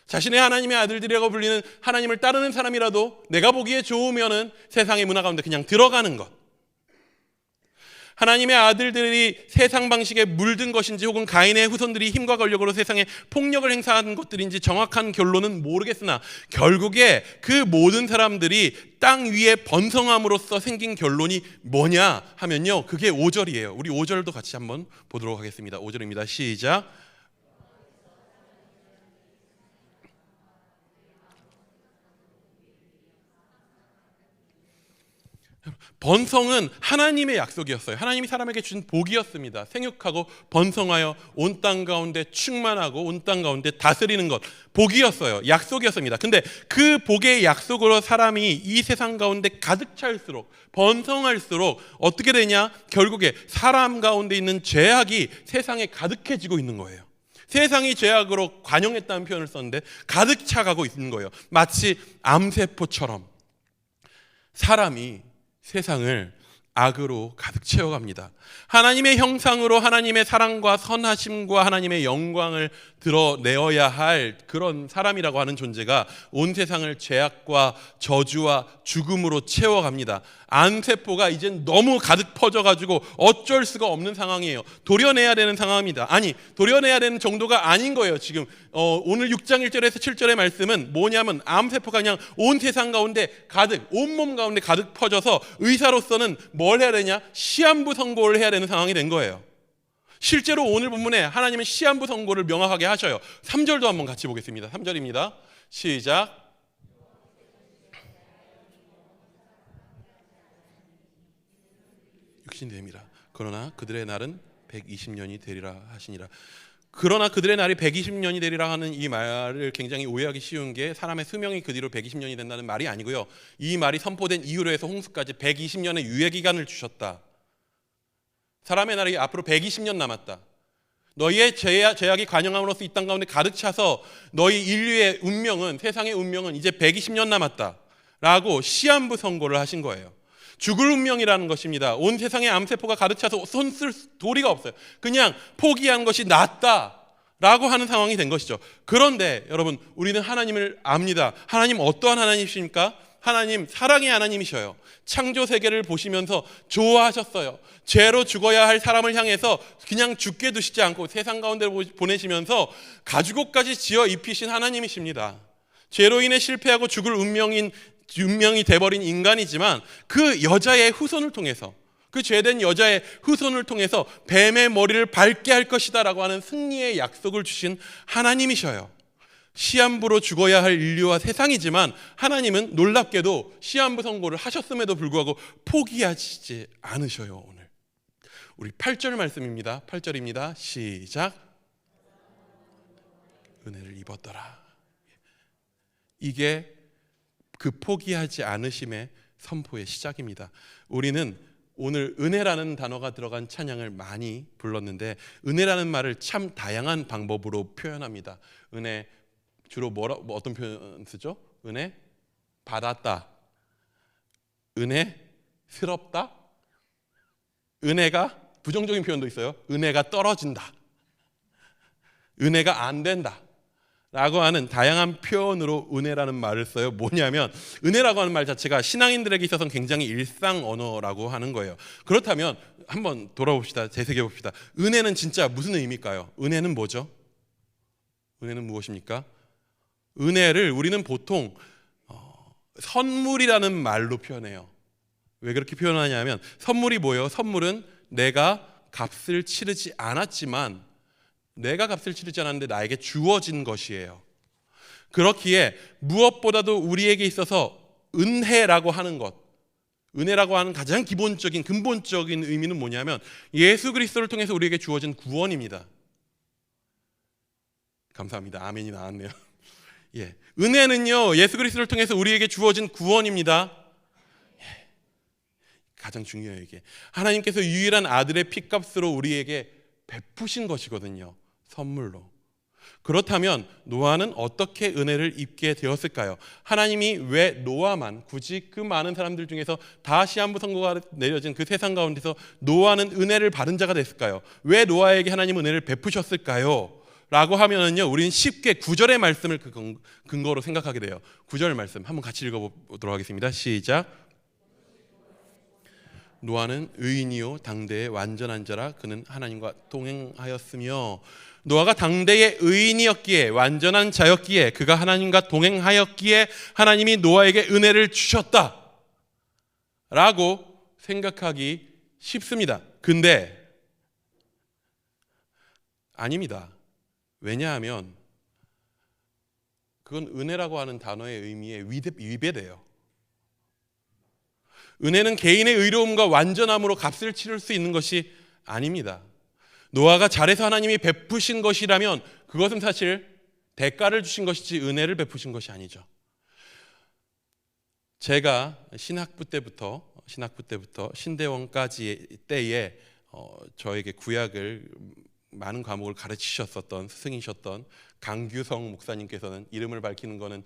S1: 자신의 하나님의 아들들이라고 불리는 하나님을 따르는 사람이라도 내가 보기에 좋으면은 세상의 문화 가운데 그냥 들어가는 것, 하나님의 아들들이 세상 방식에 물든 것인지 혹은 가인의 후손들이 힘과 권력으로 세상에 폭력을 행사하는 것들인지 정확한 결론은 모르겠으나 결국에 그 모든 사람들이 땅 위에 번성함으로써 생긴 결론이 뭐냐 하면요, 그게 5절이에요. 우리 5절도 같이 한번 보도록 하겠습니다. 5절입니다. 시작. 번성은 하나님의 약속이었어요. 하나님이 사람에게 준 복이었습니다. 생육하고 번성하여 온 땅 가운데 충만하고 온 땅 가운데 다스리는 것, 복이었어요. 약속이었습니다. 근데 그 복의 약속으로 사람이 이 세상 가운데 가득 차일수록, 번성할수록 어떻게 되냐? 결국에 사람 가운데 있는 죄악이 세상에 가득해지고 있는 거예요. 세상이 죄악으로 관영했다는 표현을 썼는데 가득 차가고 있는 거예요. 마치 암세포처럼 사람이 세상을 악으로 가득 채워갑니다. 하나님의 형상으로 하나님의 사랑과 선하심과 하나님의 영광을 드러내어야 할 그런 사람이라고 하는 존재가 온 세상을 죄악과 저주와 죽음으로 채워갑니다. 암세포가 이젠 너무 가득 퍼져가지고 어쩔 수가 없는 상황이에요. 도려내야 되는 상황입니다. 아니, 도려내야 되는 정도가 아닌 거예요. 지금 오늘 6장 1절에서 7절의 말씀은 뭐냐면 암세포가 그냥 온 세상 가운데 가득, 온몸 가운데 가득 퍼져서 의사로서는 뭘 해야 되냐? 시한부 선고를 해야 되는 상황이 된 거예요. 실제로 오늘 본문에 하나님은 시한부 선고를 명확하게 하셔요. 3절도 한번 같이 보겠습니다. 3절입니다. 시작. 육신됨이라. 그러나 그들의 날은 120년이 되리라 하시니라. 그러나 그들의 날이 120년이 되리라 하는 이 말을 굉장히 오해하기 쉬운 게 사람의 수명이 그 뒤로 120년이 된다는 말이 아니고요. 이 말이 선포된 이후로 해서 홍수까지 120년의 유예기간을 주셨다. 사람의 날이 앞으로 120년 남았다. 너희의 죄악이 관영함으로써 이 땅 가운데 가득 차서 너희 인류의 운명은, 세상의 운명은 이제 120년 남았다 라고 시한부 선고를 하신 거예요. 죽을 운명이라는 것입니다. 온 세상에 암세포가 가득 차서 손 쓸 도리가 없어요. 그냥 포기한 것이 낫다라고 하는 상황이 된 것이죠. 그런데 여러분, 우리는 하나님을 압니다. 하나님 어떠한 하나님이십니까? 하나님 사랑의 하나님이셔요. 창조 세계를 보시면서 좋아하셨어요. 죄로 죽어야 할 사람을 향해서 그냥 죽게 두시지 않고 세상 가운데 보내시면서 가죽옷까지 지어 입히신 하나님이십니다. 죄로 인해 실패하고 죽을 운명이 돼버린 인간이지만 그 여자의 후손을 통해서, 그 죄된 여자의 후손을 통해서 뱀의 머리를 밟게 할 것이다 라고 하는 승리의 약속을 주신 하나님이셔요. 시한부로 죽어야 할 인류와 세상이지만 하나님은 놀랍게도 시한부 선고를 하셨음에도 불구하고 포기하시지 않으셔요. 오늘 우리 8절 말씀입니다. 8절입니다. 시작. 은혜를 입었더라. 이게 그 포기하지 않으심의 선포의 시작입니다. 우리는 오늘 은혜라는 단어가 들어간 찬양을 많이 불렀는데 은혜라는 말을 참 다양한 방법으로 표현합니다. 은혜 주로 어떤 표현 쓰죠? 은혜 받았다, 은혜 스럽다, 은혜가 부정적인 표현도 있어요. 은혜가 떨어진다, 은혜가 안 된다 라고 하는 다양한 표현으로 은혜라는 말을 써요. 뭐냐면 은혜라고 하는 말 자체가 신앙인들에게 있어서는 굉장히 일상 언어라고 하는 거예요. 그렇다면 한번 돌아봅시다. 되새겨봅시다. 은혜는 진짜 무슨 의미일까요? 은혜는 뭐죠? 은혜는 무엇입니까? 은혜를 우리는 보통 선물이라는 말로 표현해요. 왜 그렇게 표현하냐면 선물이 뭐예요? 선물은 내가 값을 치르지 않았지만 내가 값을 치르지 않았는데 나에게 주어진 것이에요. 그렇기에 무엇보다도 우리에게 있어서 은혜라고 하는 것, 은혜라고 하는 가장 기본적인 근본적인 의미는 뭐냐면 예수 그리스도를 통해서 우리에게 주어진 구원입니다. 감사합니다. 아멘이 나왔네요. 예, 은혜는요 예수 그리스도를 통해서 우리에게 주어진 구원입니다. 예, 가장 중요해요. 이게 하나님께서 유일한 아들의 피값으로 우리에게 베푸신 것이거든요. 선물로. 그렇다면 노아는 어떻게 은혜를 입게 되었을까요? 하나님이 왜 노아만, 굳이 그 많은 사람들 중에서 다 시한부 선고가 내려진 그 세상 가운데서 노아는 은혜를 받은 자가 됐을까요? 왜 노아에게 하나님 은혜를 베푸셨을까요? 라고 하면은요, 우리는 쉽게 9절의 말씀을 근거로 생각하게 돼요. 9절 말씀 한번 같이 읽어보도록 하겠습니다. 시작. 노아는 의인이요 당대의 완전한 자라 그는 하나님과 동행하였으며. 노아가 당대의 의인이었기에, 완전한 자였기에, 그가 하나님과 동행하였기에 하나님이 노아에게 은혜를 주셨다 라고 생각하기 쉽습니다. 근데 아닙니다. 왜냐하면 그건 은혜라고 하는 단어의 의미에 위배돼요. 은혜는 개인의 의로움과 완전함으로 값을 치를 수 있는 것이 아닙니다. 노아가 잘해서 하나님이 베푸신 것이라면 그것은 사실 대가를 주신 것이지 은혜를 베푸신 것이 아니죠. 제가 신학부 때부터 신대원까지 때에 저에게 구약을 많은 과목을 가르치셨었던 스승이셨던 강규성 목사님께서는, 이름을 밝히는 거는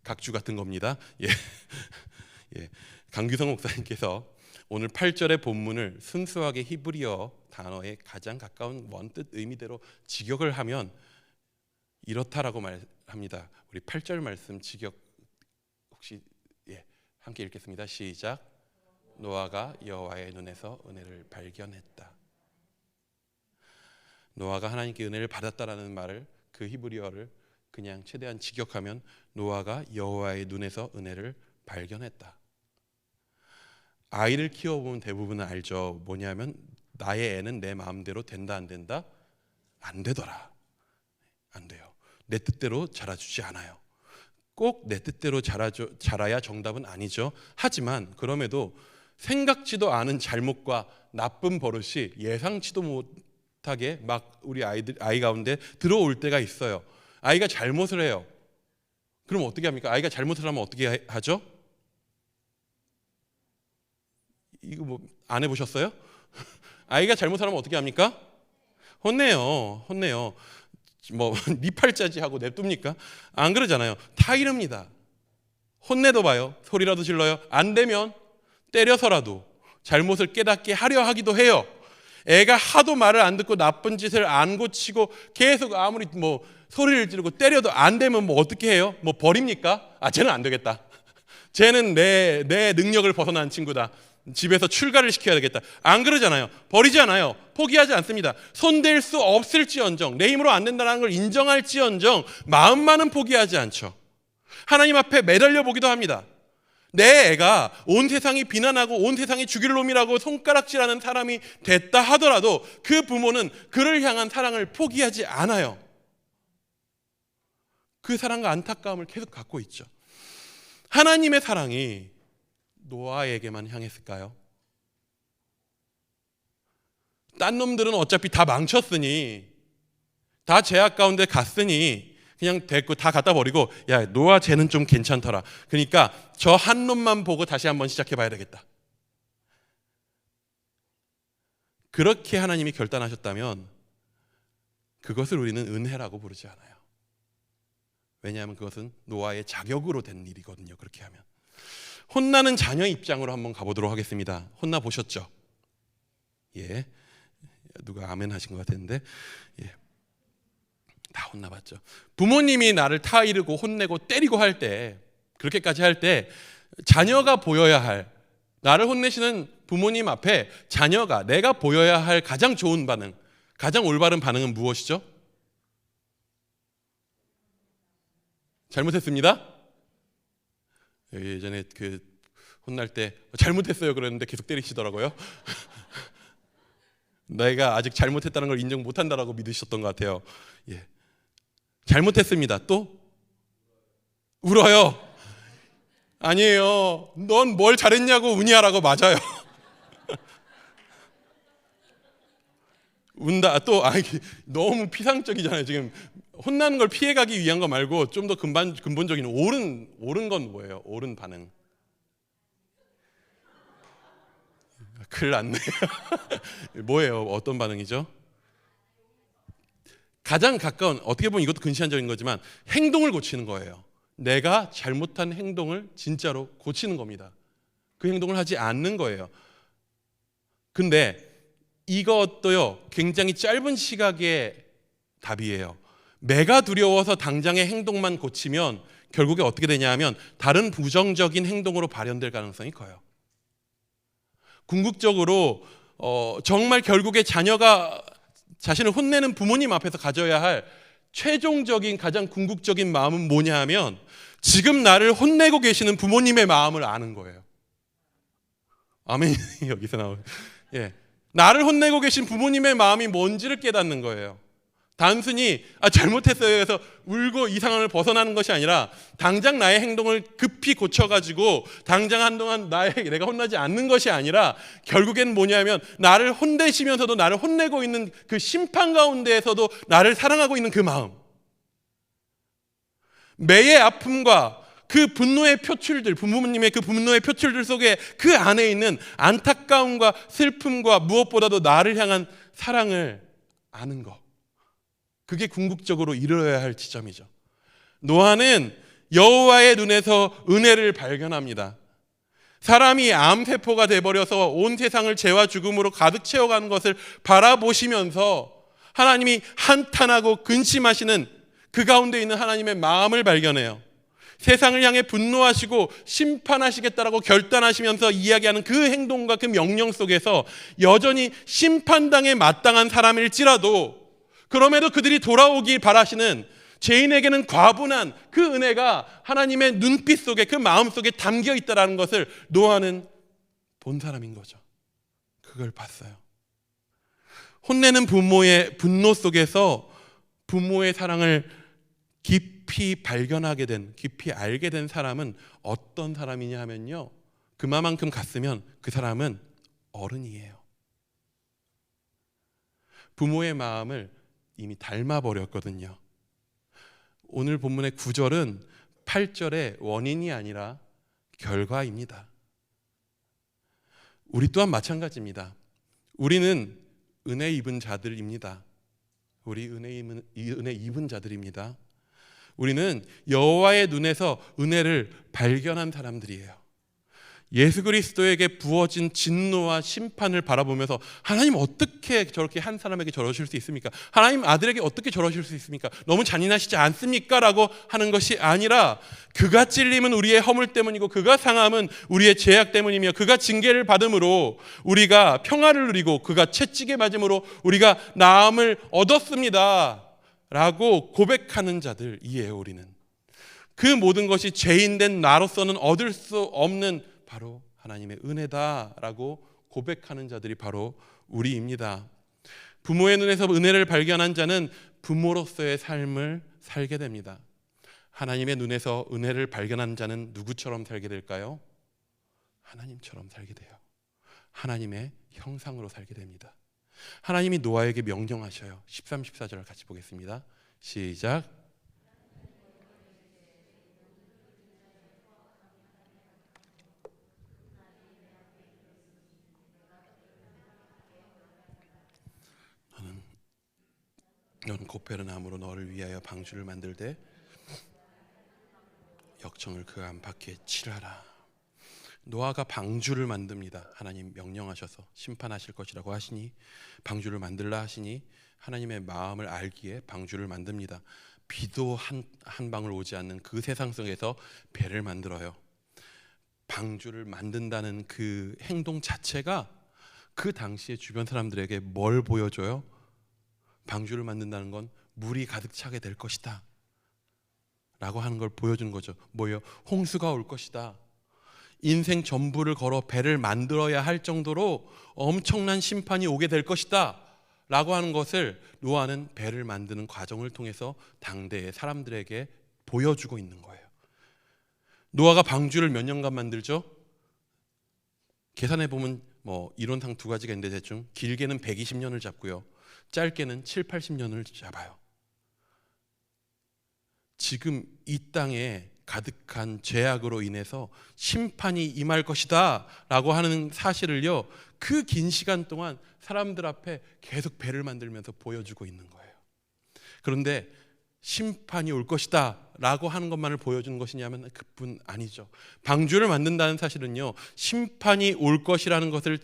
S1: 각주 같은 겁니다. 예. 예. 강규성 목사님께서 오늘 8절의 본문을 순수하게 히브리어 단어에 가장 가까운 원뜻 의미대로 직역을 하면 이렇다라고 말합니다. 우리 8절 말씀 직역 혹시 함께 읽겠습니다. 시작. 노아가 여호와의 눈에서 은혜를 발견했다. 노아가 하나님께 은혜를 받았다라는 말을, 그 히브리어를 그냥 최대한 직역하면 노아가 여호와의 눈에서 은혜를 발견했다. 아이를 키워보면 대부분은 알죠. 뭐냐면 나의 애는 내 마음대로 된다 안 된다? 안 되더라. 안 돼요. 내 뜻대로 자라주지 않아요. 꼭 내 뜻대로 자라야 정답은 아니죠. 하지만 그럼에도 생각지도 않은 잘못과 나쁜 버릇이 예상치도 못하게 막 우리 아이 가운데 들어올 때가 있어요. 아이가 잘못을 해요. 그럼 어떻게 합니까? 아이가 잘못을 하면 어떻게 하죠? 이거 뭐 안 해보셨어요? 아이가 잘못하면 어떻게 합니까? 혼내요. 뭐 니 팔자지 하고 냅둡니까? 안 그러잖아요. 타이릅니다. 혼내도 봐요. 소리라도 질러요. 안 되면 때려서라도 잘못을 깨닫게 하려 하기도 해요. 애가 하도 말을 안 듣고 나쁜 짓을 안 고치고 계속 아무리 뭐 소리를 지르고 때려도 안 되면 뭐 어떻게 해요? 뭐 버립니까? 쟤는 안 되겠다. 쟤는 내 능력을 벗어난 친구다. 집에서 출가를 시켜야 되겠다. 안 그러잖아요. 버리지 않아요. 포기하지 않습니다. 손댈 수 없을지언정, 내 힘으로 안 된다는 걸 인정할지언정 마음만은 포기하지 않죠. 하나님 앞에 매달려 보기도 합니다. 내 애가 온 세상이 비난하고 온 세상이 죽일 놈이라고 손가락질하는 사람이 됐다 하더라도 그 부모는 그를 향한 사랑을 포기하지 않아요. 그 사랑과 안타까움을 계속 갖고 있죠. 하나님의 사랑이 노아에게만 향했을까요? 딴 놈들은 어차피 다 망쳤으니, 다 죄악 가운데 갔으니 그냥 됐고 다 갖다 버리고, 야 노아 쟤는 좀 괜찮더라. 그러니까 저 한 놈만 보고 다시 한번 시작해 봐야 되겠다. 그렇게 하나님이 결단하셨다면 그것을 우리는 은혜라고 부르지 않아요. 왜냐하면 그것은 노아의 자격으로 된 일이거든요. 그렇게 하면. 혼나는 자녀 입장으로 한번 가보도록 하겠습니다. 혼나 보셨죠? 예, 누가 아멘 하신 것 같았는데, 예, 다 혼나봤죠. 부모님이 나를 타이르고 혼내고 때리고 할 때, 그렇게까지 할 때 자녀가 보여야 할, 나를 혼내시는 부모님 앞에 자녀가, 내가 보여야 할 가장 좋은 반응, 가장 올바른 반응은 무엇이죠? 잘못했습니다. 예전에 그 혼날 때 잘못했어요 그랬는데 계속 때리시더라고요. 내가 아직 잘못했다는 걸 인정 못한다라고 믿으셨던 것 같아요. 예, 잘못했습니다. 또 울어요. 아니에요. 넌 뭘 잘했냐고 우냐라고. 맞아요. 운다. 또 너무 피상적이잖아요. 지금 혼나는 걸 피해가기 위한 거 말고 좀 더 근본적인 옳은 건 뭐예요? 옳은 반응. 큰일 났네. 뭐예요? 어떤 반응이죠? 가장 가까운, 어떻게 보면 이것도 근시안적인 거지만 행동을 고치는 거예요. 내가 잘못한 행동을 진짜로 고치는 겁니다. 그 행동을 하지 않는 거예요. 근데 이것도요, 굉장히 짧은 시각의 답이에요. 매가 두려워서 당장의 행동만 고치면 결국에 어떻게 되냐 하면 다른 부정적인 행동으로 발현될 가능성이 커요. 궁극적으로 정말 결국에 자녀가 자신을 혼내는 부모님 앞에서 가져야 할 최종적인 가장 궁극적인 마음은 뭐냐 하면 지금 나를 혼내고 계시는 부모님의 마음을 아는 거예요. 아멘. 여기서 나오는, 예, 나를 혼내고 계신 부모님의 마음이 뭔지를 깨닫는 거예요. 단순히 잘못했어요 해서 울고 이 상황을 벗어나는 것이 아니라 당장 나의 행동을 급히 고쳐가지고 당장 한동안 내가 혼나지 않는 것이 아니라 결국엔 뭐냐면 나를 혼내시면서도 나를 혼내고 있는 그 심판 가운데에서도 나를 사랑하고 있는 그 마음, 매의 아픔과 그 분노의 표출들, 부모님의 그 분노의 표출들 속에 그 안에 있는 안타까움과 슬픔과 무엇보다도 나를 향한 사랑을 아는 것, 그게 궁극적으로 이루어야 할 지점이죠. 노아는 여호와의 눈에서 은혜를 발견합니다. 사람이 암세포가 돼버려서 온 세상을 죄와 죽음으로 가득 채워가는 것을 바라보시면서 하나님이 한탄하고 근심하시는 그 가운데 있는 하나님의 마음을 발견해요. 세상을 향해 분노하시고 심판하시겠다라고 결단하시면서 이야기하는 그 행동과 그 명령 속에서 여전히 심판당에 마땅한 사람일지라도 그럼에도 그들이 돌아오길 바라시는 죄인에게는 과분한 그 은혜가 하나님의 눈빛 속에, 그 마음 속에 담겨 있다는 것을 노아는 본 사람인 거죠. 그걸 봤어요. 혼내는 부모의 분노 속에서 부모의 사랑을 깊이 발견하게 된, 깊이 알게 된 사람은 어떤 사람이냐 하면요, 그만큼 갔으면 그 사람은 어른이에요. 부모의 마음을 이미 닮아버렸거든요. 오늘 본문의 9절은 8절의 원인이 아니라 결과입니다. 우리 또한 마찬가지입니다. 우리는 은혜 입은 자들입니다. 우리 은혜 입은 자들입니다. 우리는 여호와의 눈에서 은혜를 발견한 사람들이에요. 예수 그리스도에게 부어진 진노와 심판을 바라보면서 하나님 어떻게 저렇게 한 사람에게 저러실 수 있습니까? 하나님 아들에게 어떻게 저러실 수 있습니까? 너무 잔인하시지 않습니까? 라고 하는 것이 아니라 그가 찔림은 우리의 허물 때문이고 그가 상함은 우리의 죄악 때문이며 그가 징계를 받음으로 우리가 평화를 누리고 그가 채찍에 맞음으로 우리가 나음을 얻었습니다 라고 고백하는 자들이에요. 우리는 그 모든 것이 죄인된 나로서는 얻을 수 없는 바로 하나님의 은혜다라고 고백하는 자들이 바로 우리입니다. 부모의 눈에서 은혜를 발견한 자는 부모로서의 삶을 살게 됩니다. 하나님의 눈에서 은혜를 발견한 자는 누구처럼 살게 될까요? 하나님처럼 살게 돼요. 하나님의 형상으로 살게 됩니다. 하나님이 노아에게 명령하셔요. 13, 14절 같이 보겠습니다. 시작. 너는 고페르 나무로 너를 위하여 방주를 만들되 역청을 그 안팎에 칠하라. 노아가 방주를 만듭니다. 하나님 명령하셔서 심판하실 것이라고 하시니 방주를 만들라 하시니 하나님의 마음을 알기에 방주를 만듭니다. 비도 한 방울 오지 않는 그 세상 속에서 배를 만들어요. 방주를 만든다는 그 행동 자체가 그 당시에 주변 사람들에게 뭘 보여줘요? 방주를 만든다는 건 물이 가득 차게 될 것이다 라고 하는 걸 보여주는 거죠. 뭐예요? 홍수가 올 것이다. 인생 전부를 걸어 배를 만들어야 할 정도로 엄청난 심판이 오게 될 것이다 라고 하는 것을 노아는 배를 만드는 과정을 통해서 당대의 사람들에게 보여주고 있는 거예요. 노아가 방주를 몇 년간 만들죠? 계산해 보면 이론상 두 가지가 있는데 대충 길게는 120년을 잡고요, 짧게는 7, 80년을 잡아요. 지금 이 땅에 가득한 죄악으로 인해서 심판이 임할 것이다 라고 하는 사실을요, 그 긴 시간 동안 사람들 앞에 계속 배를 만들면서 보여주고 있는 거예요. 그런데 심판이 올 것이다 라고 하는 것만을 보여주는 것이냐면 그뿐 아니죠. 방주를 만든다는 사실은요, 심판이 올 것이라는 것을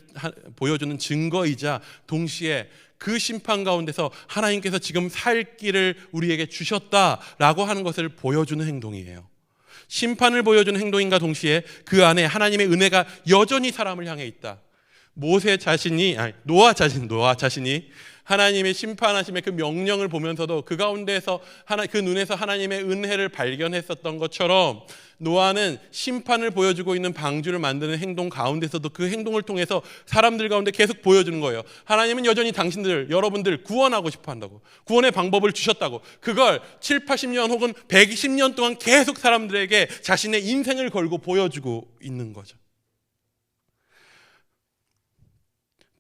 S1: 보여주는 증거이자 동시에 그 심판 가운데서 하나님께서 지금 살 길을 우리에게 주셨다라고 하는 것을 보여주는 행동이에요. 심판을 보여주는 행동인가 동시에 그 안에 하나님의 은혜가 여전히 사람을 향해 있다. 노아 자신이 하나님의 심판하심의 그 명령을 보면서도 그 가운데에서 그 눈에서 하나님의 은혜를 발견했었던 것처럼 노아는 심판을 보여주고 있는 방주를 만드는 행동 가운데서도 그 행동을 통해서 사람들 가운데 계속 보여주는 거예요. 하나님은 여전히 여러분들 구원하고 싶어 한다고, 구원의 방법을 주셨다고, 그걸 7, 80년 혹은 120년 동안 계속 사람들에게 자신의 인생을 걸고 보여주고 있는 거죠.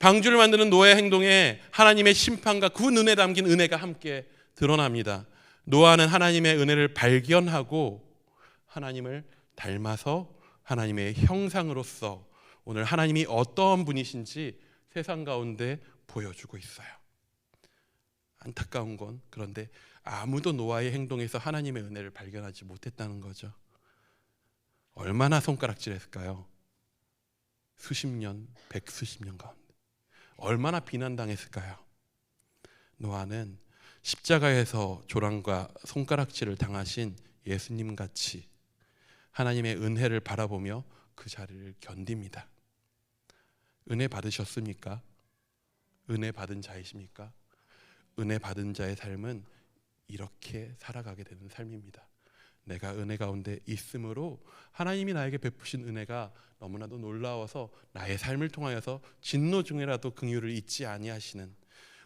S1: 방주를 만드는 노아의 행동에 하나님의 심판과 그 눈에 담긴 은혜가 함께 드러납니다. 노아는 하나님의 은혜를 발견하고 하나님을 닮아서 하나님의 형상으로서 오늘 하나님이 어떤 분이신지 세상 가운데 보여주고 있어요. 안타까운 건 그런데 아무도 노아의 행동에서 하나님의 은혜를 발견하지 못했다는 거죠. 얼마나 손가락질했을까요? 수십 년, 백수십 년 가운데 얼마나 비난당했을까요? 노아는 십자가에서 조랑과 손가락질을 당하신 예수님같이 하나님의 은혜를 바라보며 그 자리를 견딥니다. 은혜 받으셨습니까? 은혜 받은 자이십니까? 은혜 받은 자의 삶은 이렇게 살아가게 되는 삶입니다. 내가 은혜 가운데 있으므로 하나님이 나에게 베푸신 은혜가 너무나도 놀라워서 나의 삶을 통하여서 진노 중에라도 긍휼을 잊지 아니하시는,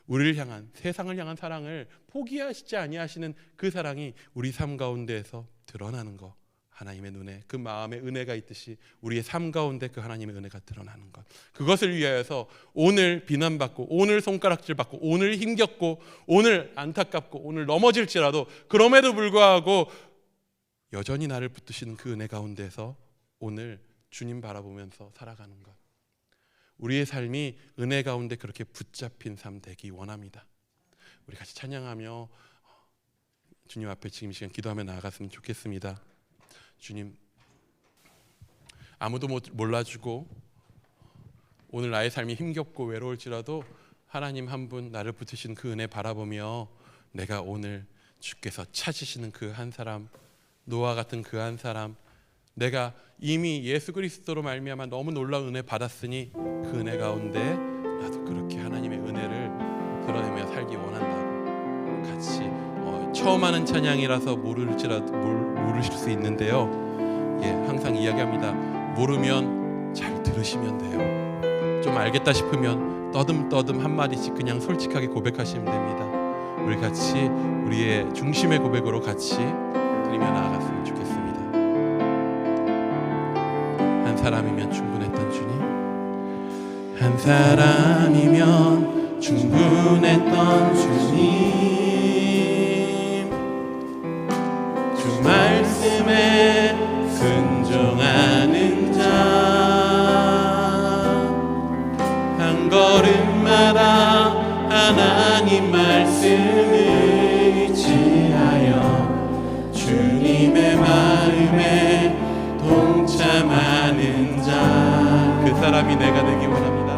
S1: 우리를 향한, 세상을 향한 사랑을 포기하시지 아니하시는 그 사랑이 우리 삶 가운데에서 드러나는 것, 하나님의 눈에 그 마음에 은혜가 있듯이 우리의 삶 가운데 그 하나님의 은혜가 드러나는 것, 그것을 위하여서 오늘 비난받고 오늘 손가락질받고 오늘 힘겹고 오늘 안타깝고 오늘 넘어질지라도 그럼에도 불구하고 여전히 나를 붙드시는 그 은혜 가운데서 오늘 주님 바라보면서 살아가는 것, 우리의 삶이 은혜 가운데 그렇게 붙잡힌 삶 되기 원합니다. 우리 같이 찬양하며 주님 앞에 지금 이 시간 기도하며 나아갔으면 좋겠습니다. 주님, 아무도 몰라주고 오늘 나의 삶이 힘겹고 외로울지라도 하나님 한 분 나를 붙으신 그 은혜 바라보며 내가 오늘 주께서 찾으시는 그 한 사람, 노아 같은 그 한 사람, 내가 이미 예수 그리스도로 말미암아 너무 놀라운 은혜 받았으니 그 은혜 가운데 나도 그렇게 하나님의 은혜를 드러내며 살기 원한다고 같이 처음 하는 찬양이라서 모르실 수 있는데요, 항상 이야기합니다. 모르면 잘 들으시면 돼요. 좀 알겠다 싶으면 떠듬떠듬 한마디씩 그냥 솔직하게 고백하시면 됩니다. 우리 같이 우리의 중심의 고백으로 같이 드리며 나아갔으면 좋겠습니다. 한 사람이면 충분했던 주님, 한 사람이면 충분했던 주님, 주 말씀에 순종하는 자, 한 걸음마다 하나님 말씀을 의지하여 주님의 마음에 동참하는 자, 그 사람이 내가 되기 원합니다.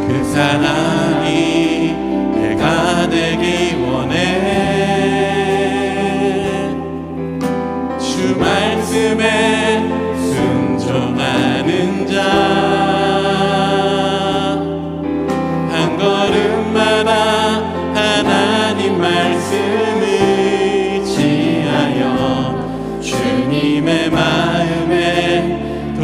S1: 그 사람이 내가 되기 원해. 주 말씀에 순종하는 자, 한 걸음마다 하나님 말씀을 지하여 주님의 마음에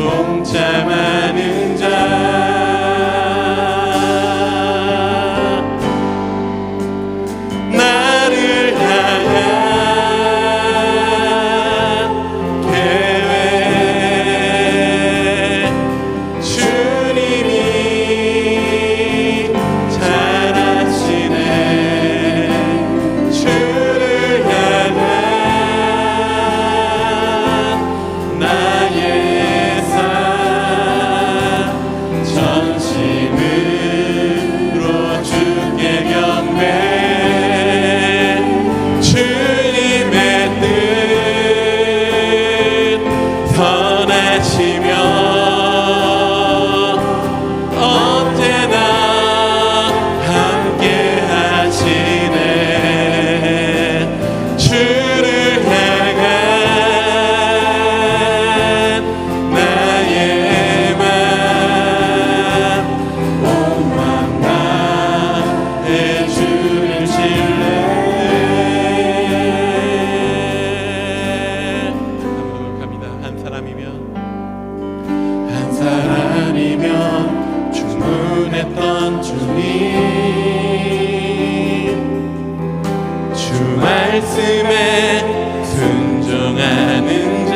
S1: 말씀에 순종하는 자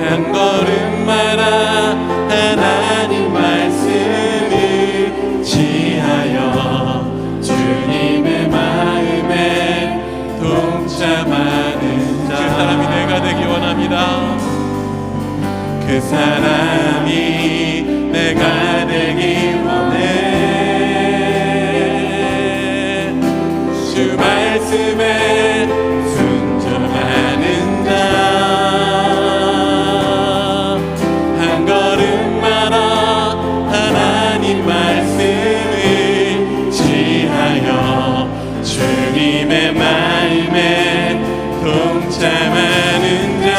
S1: 한 걸음마다 하나님 말씀을 지하여 주님의 마음에 동참하는 자 그 사람이 내가 되기 원합니다. 그 사람이 내가 되기 원해. 주 말씀에 순종하는 자 한 걸음마다 하나님 말씀을 지하여 주님의 마음에 동참하는 자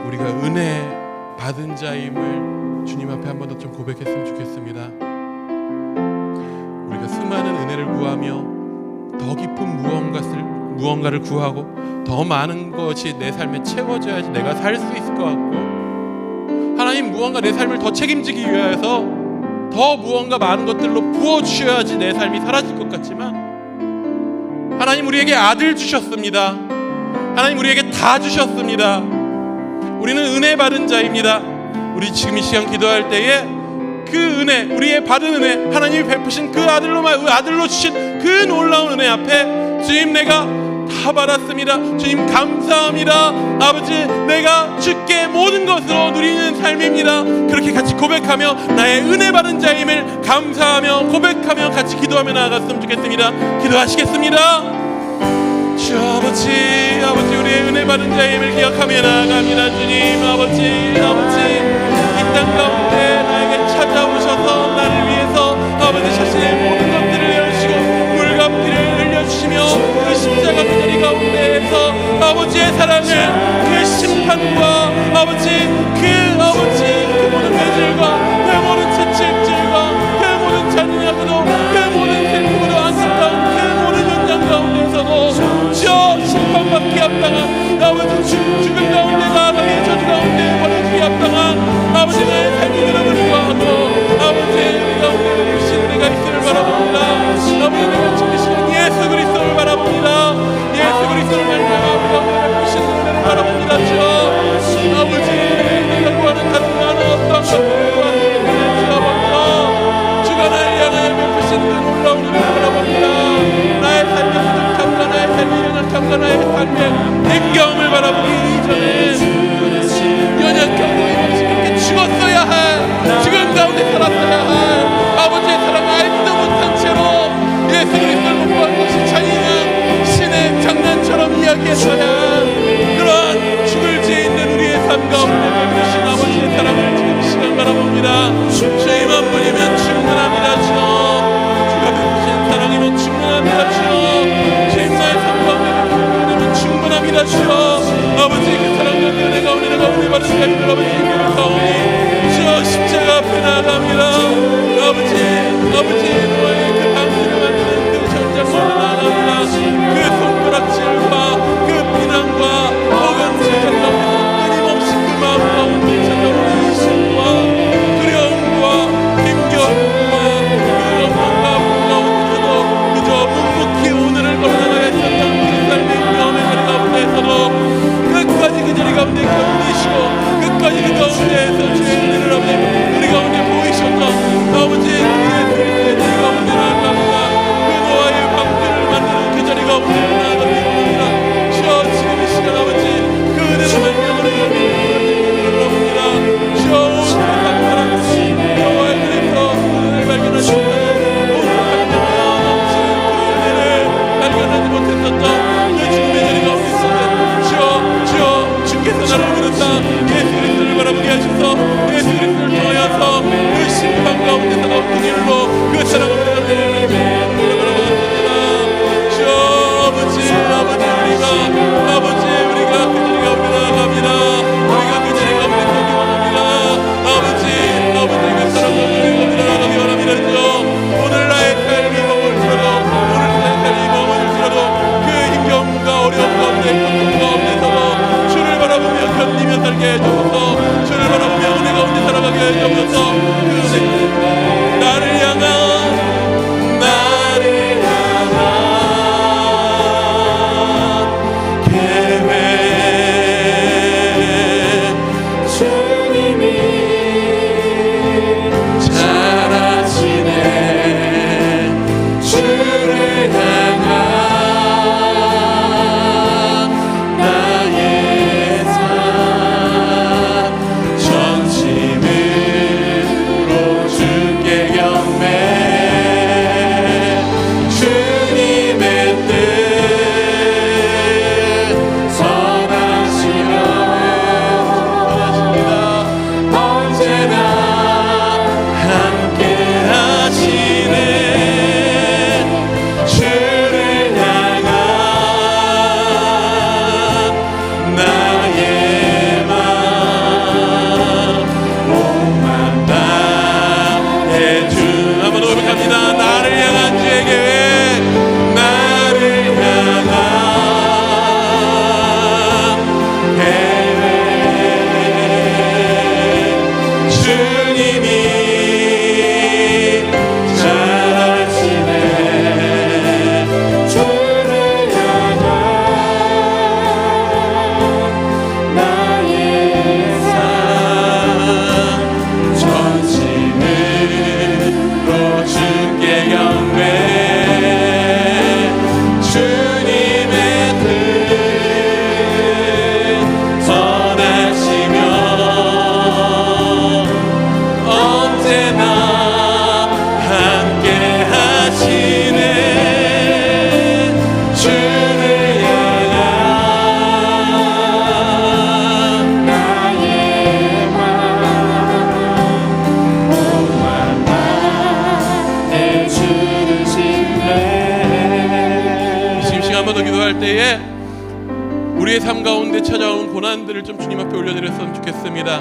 S1: 우리가 은혜 받은 자임을 주님 앞에 한 번 더 좀 고백했으면 좋겠습니다. 우리가 수많은 은혜를 구하며 더 깊은 무언가를 구하고 더 많은 것이 내 삶에 채워져야지 내가 살 수 있을 것 같고, 하나님 무언가 내 삶을 더 책임지기 위해서 더 무언가 많은 것들로 부어주셔야지 내 삶이 사라질 것 같지만, 하나님 우리에게 아들 주셨습니다. 하나님 우리에게 다 주셨습니다. 우리는 은혜 받은 자입니다. 우리 지금 이 시간 기도할 때에 그 은혜, 우리의 받은 은혜, 하나님이 베푸신 그 아들로 주신 그 놀라운 은혜 앞에 주님 내가 다 받았습니다. 주님 감사합니다. 아버지 내가 주께 모든 것으로 누리는 삶입니다. 그렇게 같이 고백하며 나의 은혜 받은 자임을 감사하며 고백하며 같이 기도하며 나아갔으면 좋겠습니다. 기도하시겠습니다. 주 아버지 우리의 은혜 받은 자임을 기억하며 나아갑니다. 주님 아버지 이 땅 가운데 나에게 찾아오셔서 나를 위해서 아버지 자신의 모든 것들을 내어주시고 물과 피를 흘려주시며 그 십자가 그 자리 가운데에서 아버지의 사랑을, 그 심판과 그 모든 매질과 그 모든 채찍질과 그 모든 잔인한 아버지 너의 그 당신을 만드는 그 전장을 나아갑니다. 그 손가락질과 그 비난과 혹은 진짜 끊임없이 그 마음 가운데 찾아오는 의심과 두려움과 힘겨움과 그 엄마가 가운데서도 그저 묵묵히 오늘을 걸어나가야 했었던 그 삶의 경험의 자리 가운데에서도 끝까지 그 자리 가운데 견디시고 끝까지 그 가운데에서 주의 은혜를 아버지 우리 가운데 보이셨던 아버지 그 자리 가운데 나아갑니다. 그 노아의 방주를 만드는 그 자리 가운데 나아갑니다. 주여 지금 이 시간 아버지 그 은혜를 발견하는 여러분입니다. 주여 오늘 사랑하는 여호와의 은혜에서 은혜를 발견하셨다는 오늘 감정과 넘치는 그 은혜를 발견하지 못했었던 그 지금의 자리 가운데 있었는데 주여 주께서 나를 부른다 예수 그리스도를 바라보게 하셔서 예수 그리스도를 통하여서 그 심판 가운데서 나온 그 일로 그 사랑을 바라보았습니다. 주여 아버지 우리가 그 자리 가운데 나아갑니다. 우리가 그 자리 가운데 서기 원합니다. 아버지 그 사랑 가운데 나아가기 원합니다. 주여 오늘 나의 삶이 머물더라도 오늘 나의 삶이 머물더라도 그 힘겨움과 어려움 가운데 고통 가운데서도 주를 바라보며 견디며 살게 해주소서. 주를 바라보며 은혜 가운데 살아가게 해주소서. 그 은혜 나를 향한 계획 주님이 잘 아시네. 주를 향한 나의 삶 전심으로 주께 경배 주님의 뜻 선하시며 언제나 함께 하시네. 주를 향한 나의 맘 몸만 다해 주 한번 고백합니다. 나를 향한 주의 계획 나를 향한 계획 주님이 잘 아시네. 주를 향한 나의 삶 전심으로 주께 경배 주님의 뜻 선하시며 언제나 함께 하시네. 주를 향한 나의 맘 몸만 다해 주를 신뢰. 지금 시간 한 번 더 기도할 때에 우리의 삶 가운데 찾아오는 고난들을 좀 주님 앞에 올려드렸으면 좋겠습니다.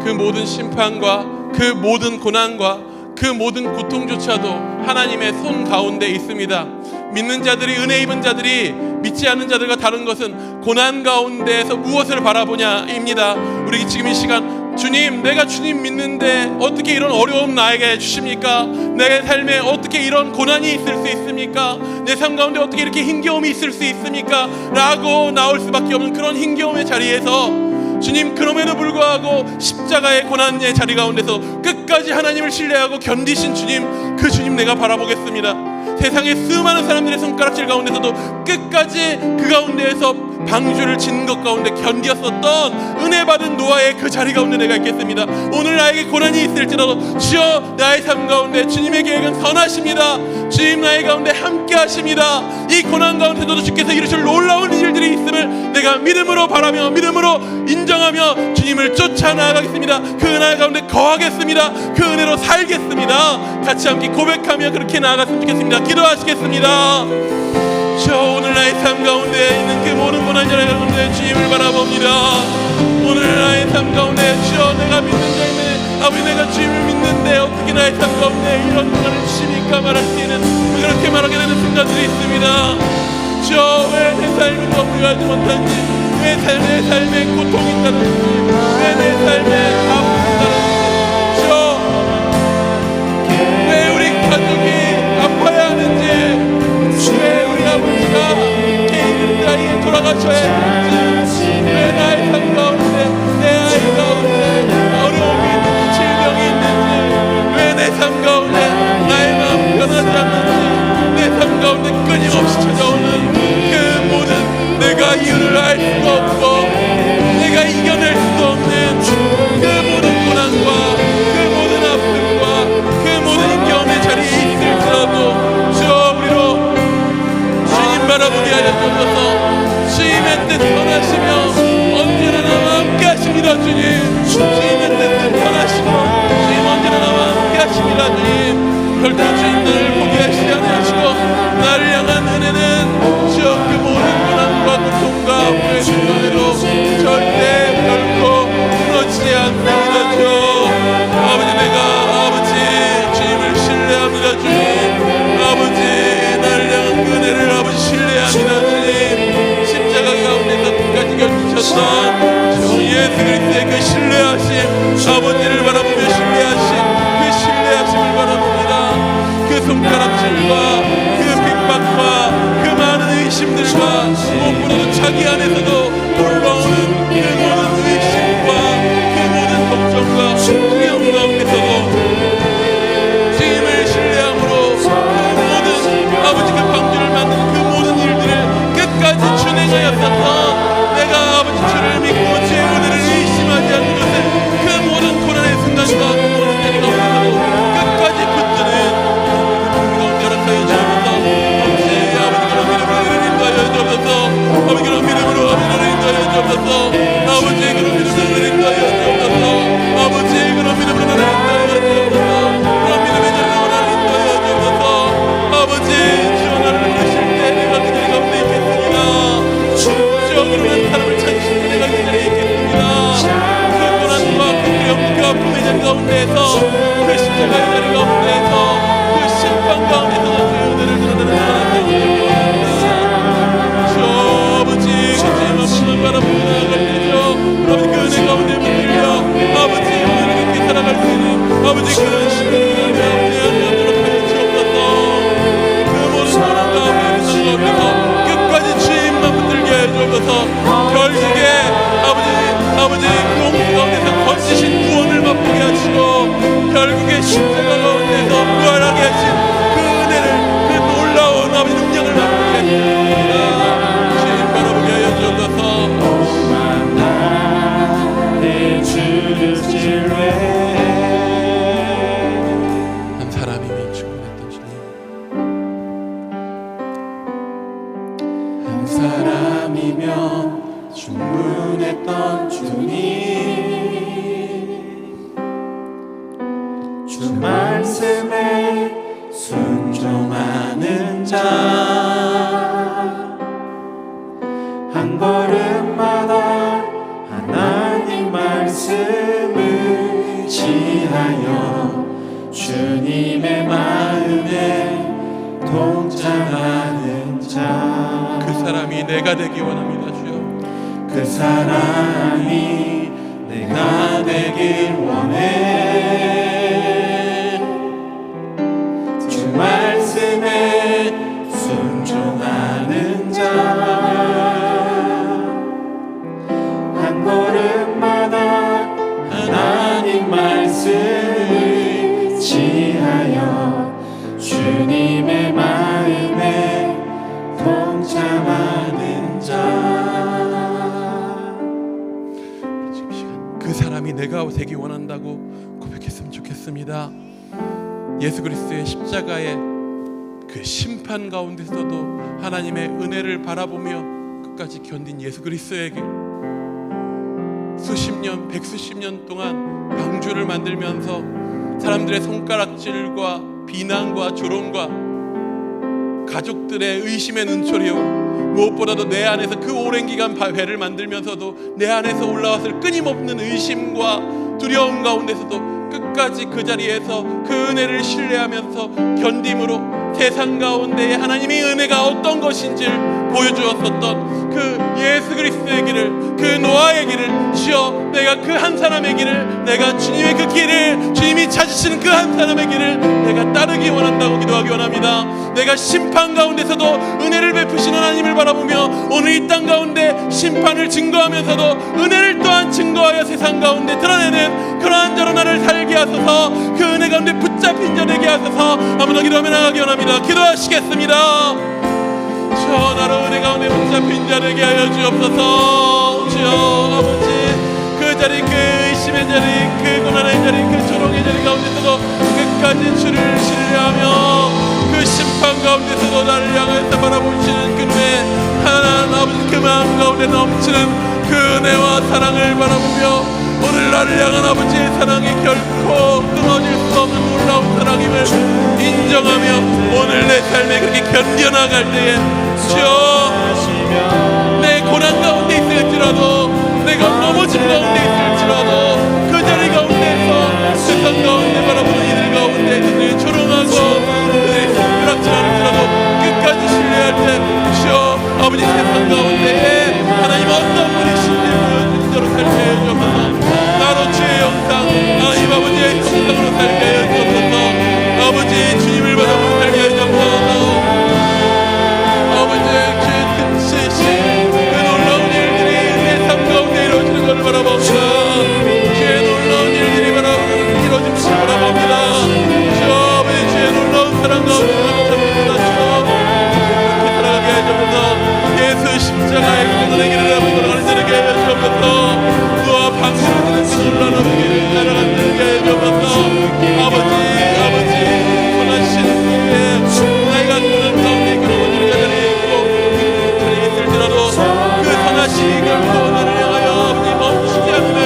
S1: 그 모든 심판과 그 모든 고난과 그 모든 고통조차도 하나님의 손 가운데 있습니다. 믿는 자들이 은혜 입은 자들이 믿지 않는 자들과 다른 것은 고난 가운데에서 무엇을 바라보냐입니다. 우리 지금 이 시간 주님 내가 주님 믿는데 어떻게 이런 어려움 나에게 주십니까? 내 삶에 어떻게 이런 고난이 있을 수 있습니까? 내 삶 가운데 어떻게 이렇게 힘겨움이 있을 수 있습니까? 라고 나올 수밖에 없는 그런 힘겨움의 자리에서 주님 그럼에도 불구하고 십자가의 고난의 자리 가운데서 끝까지 하나님을 신뢰하고 견디신 주님 그 주님 내가 바라보겠습니다. 세상의 수많은 사람들의 손가락질 가운데서도 끝까지 그 가운데에서 방주를 진 것 가운데 견디었었던 은혜 받은 노아의 그 자리 가운데 내가 있겠습니다. 오늘 나에게 고난이 있을지라도 주여 나의 삶 가운데 주님의 계획은 선하십니다. 주님 나의 가운데 함께 하십니다. 이 고난 가운데서도 주께서 이루실 놀라운 일들이 있음을 내가 믿음으로 바라며 믿음으로 인정하며 주님을 쫓아 나아가겠습니다. 그 은혜 가운데 거하겠습니다. 그 은혜로 살겠습니다. 같이 함께 고백하며 그렇게 나아갔으면 좋겠습니다. 기도하시겠습니다. 저 오늘 나의 삶 가운데 있는 그 모든 고난 자리 가운데 주님을 바라봅니다. 오늘 나의 삶 가운데 주여 내가 믿는 자인데 아버지 내가 주님을 믿는데 어떻게 나의 삶 가운데 이런 고난을 주십니까 말할 때는 그렇게 말하게 되는 순간들이 있습니다. 주여 왜 내 삶이 너무하지 못한지, 왜 내 삶에 고통이 있다든지, 왜 내 삶에 아픔이 있다든지, 주여 왜 우리 가족이 아파야 하는지, 왜 우리 아버지가 개인 자리에 돌아가셔야 하는지, 왜 나의 삶 가운데 내 아이 가운데 어려움이 있는지 질병이 있는지, 왜 내 삶 가운데 나의 마음 변하지 않는지, 내 삶 가운데 끊임없이 찾아오는 그 모든 내가 이유를 알 수가 없고 내가 이겨낼 수 없는 그 모든 고난과 그 모든 아픔과 그 모든 힘겨움의 자리에 있을지라도 주여 우리로 주님 바라보게 하여 주옵소서. 주님의 뜻 선하시며 언제나 나와 함께 하십니다. 주님 주님의 뜻 선하시고 주님 언제나 나와 함께 하십니다. 주님 결코 주님 나를 포기하시지 않으시고 나를 향한 은혜는 주여 그 모든 고난과 고통과 아픔의 순간에도 절대 결코 무너지지 않습니다. 주여 아버지 내가 아버지 주님을 신뢰합니다. 주님 아버지 나를 향한 그 은혜를 아버지 신뢰합니다. 주님 십자가 가운데서 끝까지 견디셨던 주 예수 그리스도의 그 신뢰하심 아버지를 바라보며 신뢰하심 그 신뢰하심을 바라봅니다. 그 손가락질과 그 핍박과 그 많은 의심들과 무엇보다도 자기 안에서도 올라오는 그 모든 의심과 그 모든 걱정과 두려움 가운데서도 주님을 신뢰함으로 그 모든 아버지 그 방주를 만드는 그 모든 일들을 끝까지 준행하였어서 내가 아버지 주를 믿고 주의 은혜를 의심하지 않는 것을 그 모든 고난의 순간과 그 모든 일 가운데서도 끝까지 붙드는 아버지 그런 믿음으로 아버지 그런 믿음으로 아버지 인도하여 주옵소서. 아버지 그런 믿음으로 인도하여 주옵소서. 아버지 그런 믿음으로 나를 인도하여 주옵소서. 그런 믿음의 자리로 나를 인도하여 주옵소서. 아버지 주여 나를 부르실 때 내가 그 자리 가운데 있겠습니다. 주여 그러면 사람을 찾으실 때 내가 그 자리에 있겠습니다. 그 고난과 그 두려움 그 아픔의 자리 가운데에서 그 십자가의 자리 가운데에서 그 심판 가운데서 주의 은혜를 드러내는 하나님 아버지 바라보고 나아갈 때죠. 아버지 그 은혜 가운데 물들려 아버지 오늘을 이렇게 살아갈 수 있는 아버지 그런 시간을 아버지 하도록 하여 주옵소서. 그 모든 고난 가운데서 끝까지 주님만 붙들게 하여 주옵소서. 결국에 아버지 그 홍수 가운데서 거치신 구원을 맛보게 하시고 결국에 십자가 가운데서 부활하게 하신 그 은혜를 그 놀라운 아버지 능력을 맛보게 하십니다. 한 사람이면 충분했던 주님,
S2: 한 사람이면 충분했던 주님, 주 말씀에 순종하는 자 한 걸음마다 하나님 말씀을 지하여 주님의 마음에 동참하는 자
S1: 그 사람이 내가 되기 원합니다. 주여
S2: 그 사람이 내가 되길 원해 주 말씀에 순종하는 자 한 걸음마다 하나님 말씀을 지하여 주님의 마음에 동참하는 자
S1: 지금 시간 그 사람이 내가 되기 원한다고 고백했으면 좋겠습니다. 예수 그리스도의 십자가의 그 심판 가운데서도 하나님의 은혜를 바라보며 끝까지 견딘 예수 그리스도에게 수십 년, 백수십 년 동안 방주를 만들면서 사람들의 손가락질과 비난과 조롱과 가족들의 의심의 눈초리와 무엇보다도 내 안에서 그 오랜 기간 배를 만들면서도 내 안에서 올라왔을 끊임없는 의심과 두려움 가운데서도 끝까지 그 자리에서 그 은혜를 신뢰하면서 견딤으로 세상 가운데에 하나님의 은혜가 어떤 것인지를 보여주었었던 그 예수 그리스도의 길을, 그 노아의 길을, 주여 내가 그 한 사람의 길을, 내가 주님의 그 길을, 주님이 찾으시는 그 한 사람의 길을 내가 따르기 원한다고 기도하기 원합니다. 내가 심판 가운데서도 은혜를 베푸시는 하나님을 바라보며 오늘 이 땅 가운데 심판을 증거하면서도 은혜를 또한 증거하여 세상 가운데 드러내는 그러한 저런 나를 살게 하소서. 그 은혜 가운데 붙잡힌 자 되게 하소서. 아무나 기도하며 나가기 원합니다. 기도하시겠습니다. 주여 나로 은혜 가운데 붙잡힌 자 되게 하여 주옵소서. 주여 아버지 그 자리, 그 의심의 자리, 그 고난의 자리, 그 조롱의 자리 가운데서도 끝까지 주를 신뢰하며 그 심판 가운데서도 나를 향해서 바라보시는 그 은혜 하나님 아버지 그 마음 가운데 넘치는 그 은혜와 사랑을 바라보며 오늘 나를 향한 아버지의 사랑이 결코 끊어질 수 없는 놀라운 사랑임을 인정하며 오늘 내 삶에 그렇게 견뎌나갈 때에 주여 내 고난 가운데 있을지라도 내가 넘어진 가운데 있을지라도 그 자리 가운데서 세상 가운데 바라보는 이들 가운데 그들이 조롱하고 그들이 손가락질하는지라도 끝까지 신뢰할 때 주여 아버지 세상 가운데에 하나님 어떤 분이신지 보여주신 대로 살게 해주옵소서. 나로 주의 영상 하나님 아버지의 형상으로 살게 해주옵소서. 아버지 주님을 바라보고 살게 해주옵소서. 아버지의 주의 뜻이신 그 놀라운 일들이 내 삶 가운데 이루어지는 것을 바라봅니다. 주의 놀라운 일들이 이루어지는 것을 바라봅니다. 주 아버지 주의 놀라운 사랑 가운데 감사합니다. 주 그렇게 살아가게 해주옵소서. 예수 십자가의 고난의 길을 앞에 걸어가는 자에게 해주옵소서. 그와 방식으로 그 놀라운 길을 따라가는 자에게 해주옵소서. 아버지 선하신 길에 나이가 드는 가운데 그러고 자리에 있고 그 자리에 있을지라도 그 선하신 결코 나를 향하여 아버지 멈추지 않는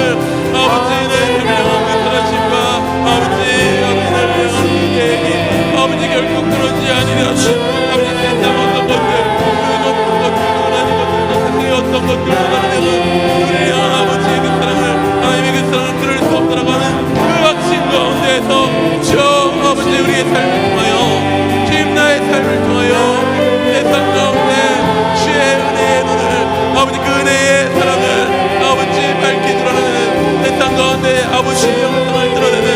S1: 아버지 내 삶을 향한 그 선하심과 아버지 나를 향한 그 계획이 아버지 결코 끊어지지 아니하는 아버지 세상 어떤 것들 그 높은 것들 원하는 것들 세상의 어떤 것들 원하는 데는 우리를 향한 아버지의 그 사랑을 하나님의 그 사랑을 들을 수 없다라고 하는 그 확신 가운데에서 저 아버지 우리의 삶을 통하여 주님 나의 삶을 통하여 세상 가운데 주의 은혜의 눈을 아버지 그 은혜의 사랑을 아버지 밝히 드러내는 세상 가운데 아버지의 영상을 드러내는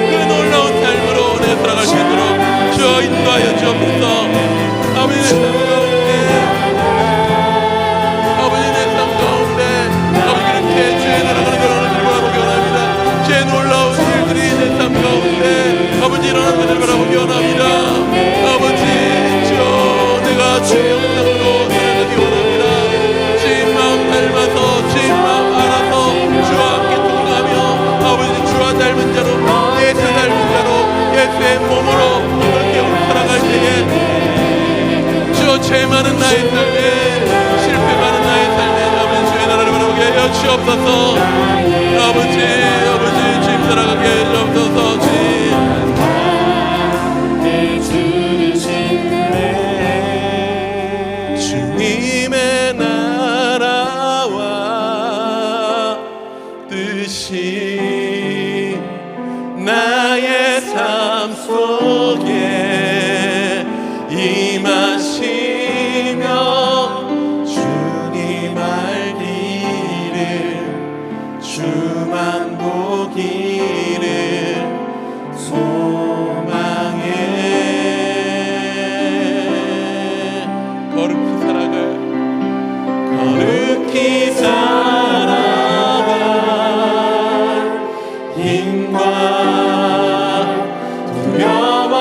S1: 그 놀라운 삶으로 내 살아갈 수 있도록 주여 인도하여 주옵소서. 아버지 내 삶 가운데 아버지 내 삶 가운데 아버지 그렇게 주의 나라가 일어나는 것을 바라보기 원합니다. 주의 놀라운 일들이 내 삶 가운데 아버지 일어나는 것을 바라보기 원합니다. 아버지 주여 내가 주의 영상으로 살아가기 원합니다. 주의 마음 닮아서 주의 마음 알아서 주와 함께 동행하며 아버지 주와 닮은 자로 예수 닮은 자로 예수의 몸으로 그렇게 우리 살아갈 때에 주여 죄 많은 나의 삶에 실패 많은 나의 삶에 아버지 주의 나라를 바라보게 하여 주옵소서. 아버지 주님 살아가게 해 주옵소서. 주님의 나라와 뜻이 나의 삶 속에 임하시며 주님 알기를 주만 보기를 소망해 거룩히 살아갈 힘과 두려움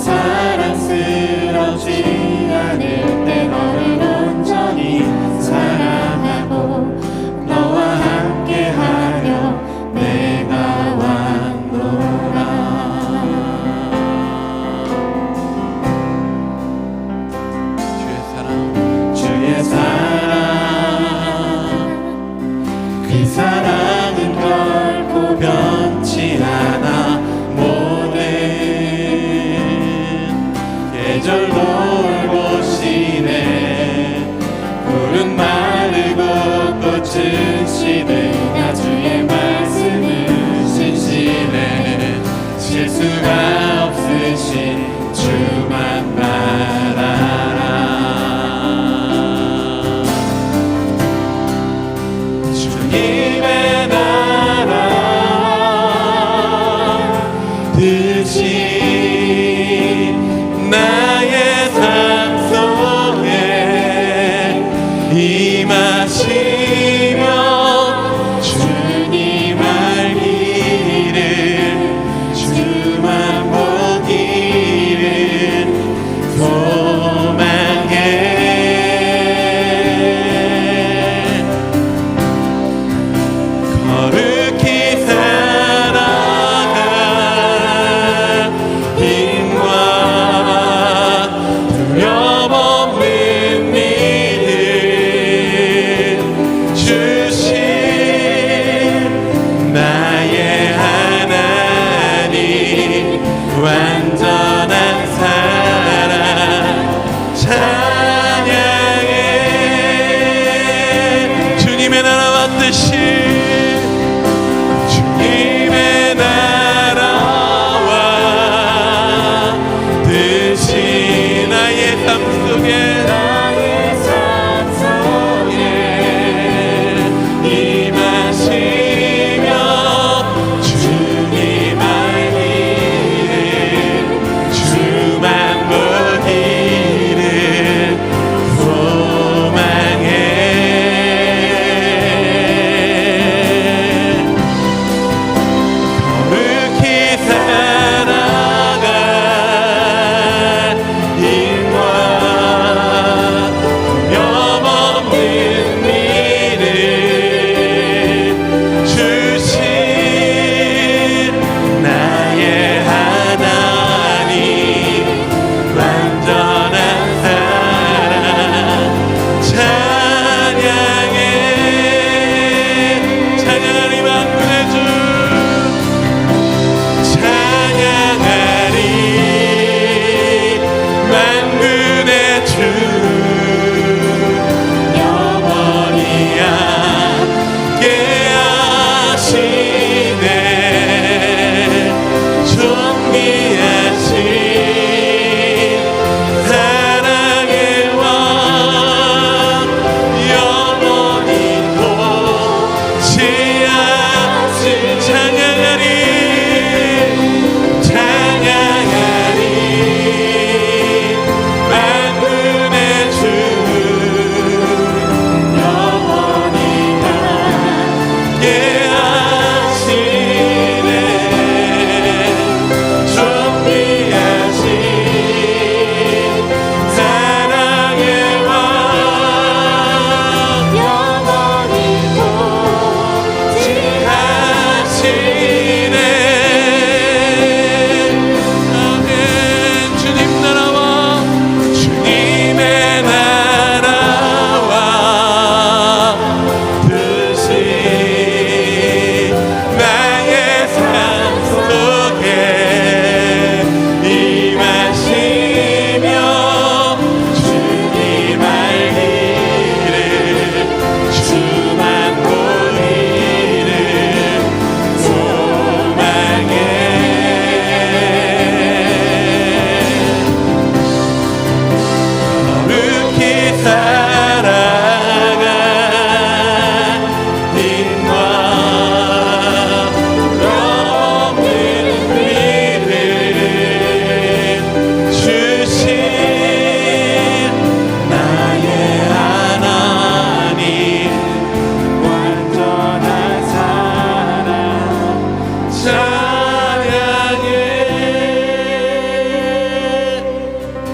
S2: 사랑스럽지 않을 때 너를 온전히 사랑하고 너와 함께하려 내가 왔노라. 주의 사랑 그 사랑은 결코 변치 않아. 모든 계절 돌보시네. 푸른 마르고 꽃은 시드나 주의 말씀을 신시네. 실수가 없으신 주만 바라라. 주님의 나라 뜻이 나의 삶 속에 임하시며 주님 알기를 주만 보기를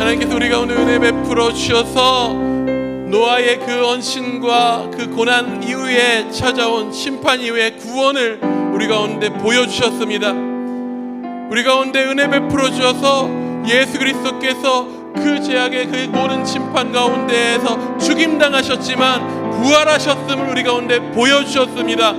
S1: 하나님께서 우리 가운데 은혜 베풀어 주셔서 노아의 그 언신과 그 고난 이후에 찾아온 심판 이후에 구원을 우리 가운데 보여주셨습니다. 우리 가운데 은혜 베풀어 주셔서 예수 그리스도께서 그 죄악의 그 모든 심판 가운데에서 죽임당하셨지만 부활하셨음을 우리 가운데 보여주셨습니다.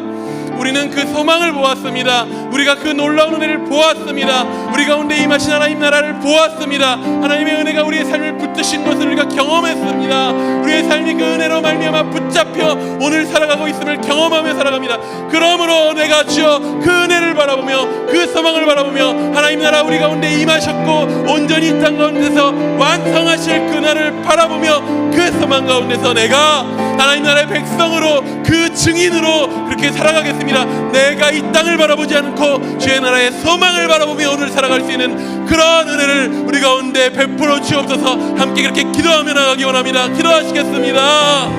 S1: 우리는 그 소망을 보았습니다. 우리가 그 놀라운 은혜를 보았습니다. 우리 가운데 임하신 하나님 나라를 보았습니다. 하나님의 은혜가 우리의 삶을 붙드신 것을 우리가 경험했습니다. 우리의 삶이 그 은혜로 말미암아 붙잡혀 오늘 살아가고 있음을 경험하며 살아갑니다. 그러므로 내가 주여 그 은혜를 바라보며 그 소망을 바라보며 하나님 나라 우리 가운데 임하셨고 온전히 이 땅 가운데서 완성하실 그날을 바라보며 그 소망 가운데서 내가 하나님 나라의 백성으로 그 증인으로 그렇게 살아가겠습니다. 내가 이 땅을 바라보지 않고 주의 나라의 소망을 바라보며 오늘 살아갈 수 있는 그런 은혜를 우리 가운데 베풀어 주옵소서. 함께 그렇게 기도하며 나가기 원합니다. 기도하시겠습니다.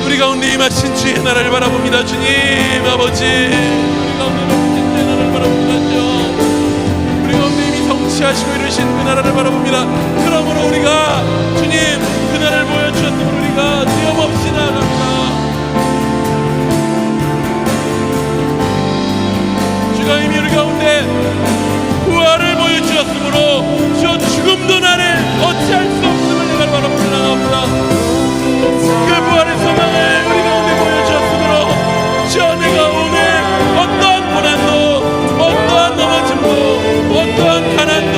S1: 우리 가운데 임하신 주의 나라를 바라봅니다. 주님 아버지, 우리 가운데 임하신 주의 나라를 바라봅니다. 우리 가운데 이미 성취하시고 이루신 그 나라를 바라봅니다. 그러므로 우리가 주님 그 나라를 보여주셨으므로 우리가 두려움없이 나아갑니다. 주가 이미 우리 가운데 부활을 보여주셨으므로 저 죽음도 나를 어찌할 수 없음을 내가 바라보며 나갑니다. 그 부활의 소망을 우리 가운데 보여주셨으므로 저 내가 오늘 어떠한 고난도 어떠한 넘어짐도 어떠한 가난도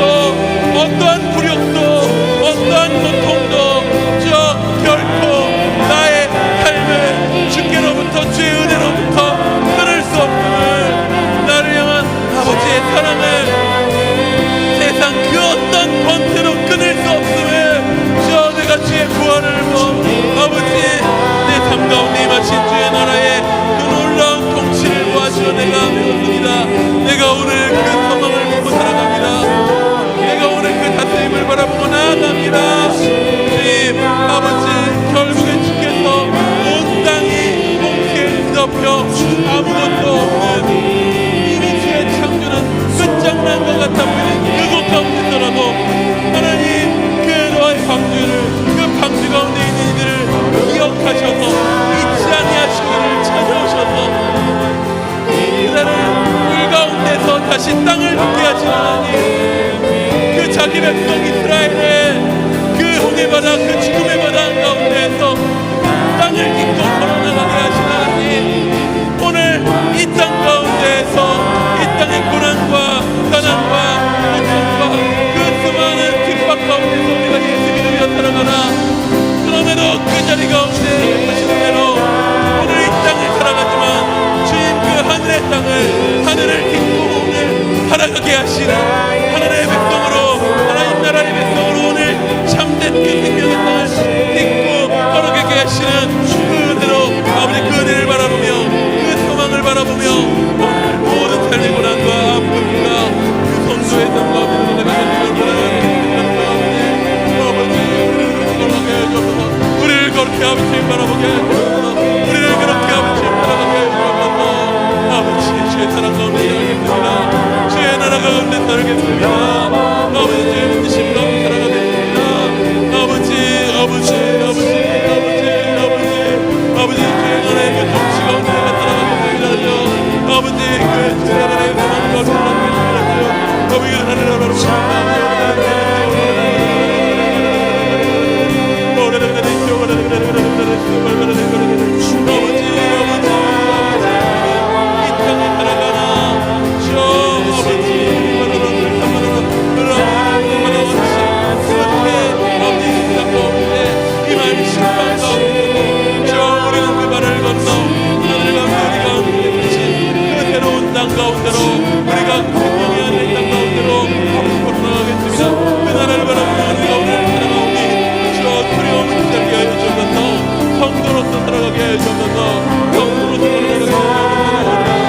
S1: 어떠한 굴욕도 어떠한 고통도 저 결코 나의 삶을 주께로부터 주의 은혜로부터 끊을 수 없음을 나를 향한 아버지의 사랑을 세상 그 어떤 권세로 끊을 수 없음을 저 내가 주의 부활을 보 아버지 내 삶 가운데 임하신 주의 나라의 그 놀라운 통치를 보아주어 내가 배웠습니다. 내가 오늘 그 소망을 보고 살아갑니다. 내가 오늘 그 다스림을 바라보고 나아갑니다. 주님 아버지 결국엔 주께서 온 땅이 홍수에 뒤덮여 아무것도 없는 이미 주의 창조는 끝장난 것 같아 보이는 그곳 가운데서라도 하나님 그 너의 방주를 그 방주 가운데 있는 이들을 기억하셔서 잊지 아니하시기를 찾아오셔서 그들을 물 가운데서 다시 땅을 듣게 하신 하나님, 그 자기 백성 이스라엘의 그 홍해 바다 그 죽음의 바다 가운데에서 땅을 딛고 걸어나가게 하신 하나님, 오늘 이 땅 가운데에서 이 땅의 고난과 가난과 고통과 그 수많은 핍박 가운데서 우리가 예수 믿으며 살아가나 그럼에도 그 자리 가운데 하시는 대로 오늘 이 땅을 살아가지만 주님 그 하늘의 땅을 하늘을 딛고 오늘 살아가게 하시는 하나님의 백성으로 하나님 나라의 백성으로 오늘 참된 그 생명의 땅을 딛고 걸어가게 하시는 그 은혜로 아버지 그 은혜를 바라보며 그 소망을 바라보며 오늘 모든 삶의 고난과 아픔과 그 성도의 삶 가운데서 내가 우리를 그렇게 아버지 바라보게 해주옵소서. 우리를 그렇게 아버지 바라보게 해주옵소서. 아버지 주의 사랑 가운데 살겠습니다. 주의 나라 가운데 살겠습니다. 아버지 주의 뜻대로 살아가겠습니다. 아버지 아버지 아버지 아버지 아버지 아버지 주의 나라의 그 정치 가운데 살아가겠습니다. 아버지 그 주의 나라의 사랑 가운데 살아가겠습니다. 아버지 그 나라를 바라보겠습니다. 가운데로 우리가 생명이 아닌 땅 가운데로 앞으로 나가겠습니다. 그 나라를 바라보며 우리가 오늘 살아가오니 저 두려움을 기다리게 하여 주옵소서. 성도로서 살아가게 하여 주옵소서. 성도로서 살아가게 하여 주옵소서.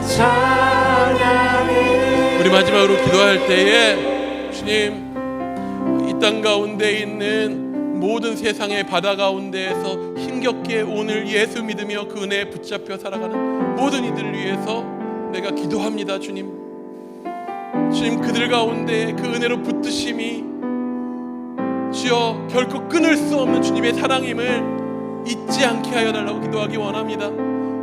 S2: 찬양하리
S1: 우리 마지막으로 기도할 때에 주님, 이 땅 가운데 있는 모든 세상의 바다 가운데에서 힘겹게 오늘 예수 믿으며 그 은혜에 붙잡혀 살아가는 모든 이들을 위해서 내가 기도합니다. 주님, 그들 가운데 그 은혜로 붙드심이 주여 결코 끊을 수 없는 주님의 사랑임을 잊지 않게 하여 달라고 기도하기 원합니다.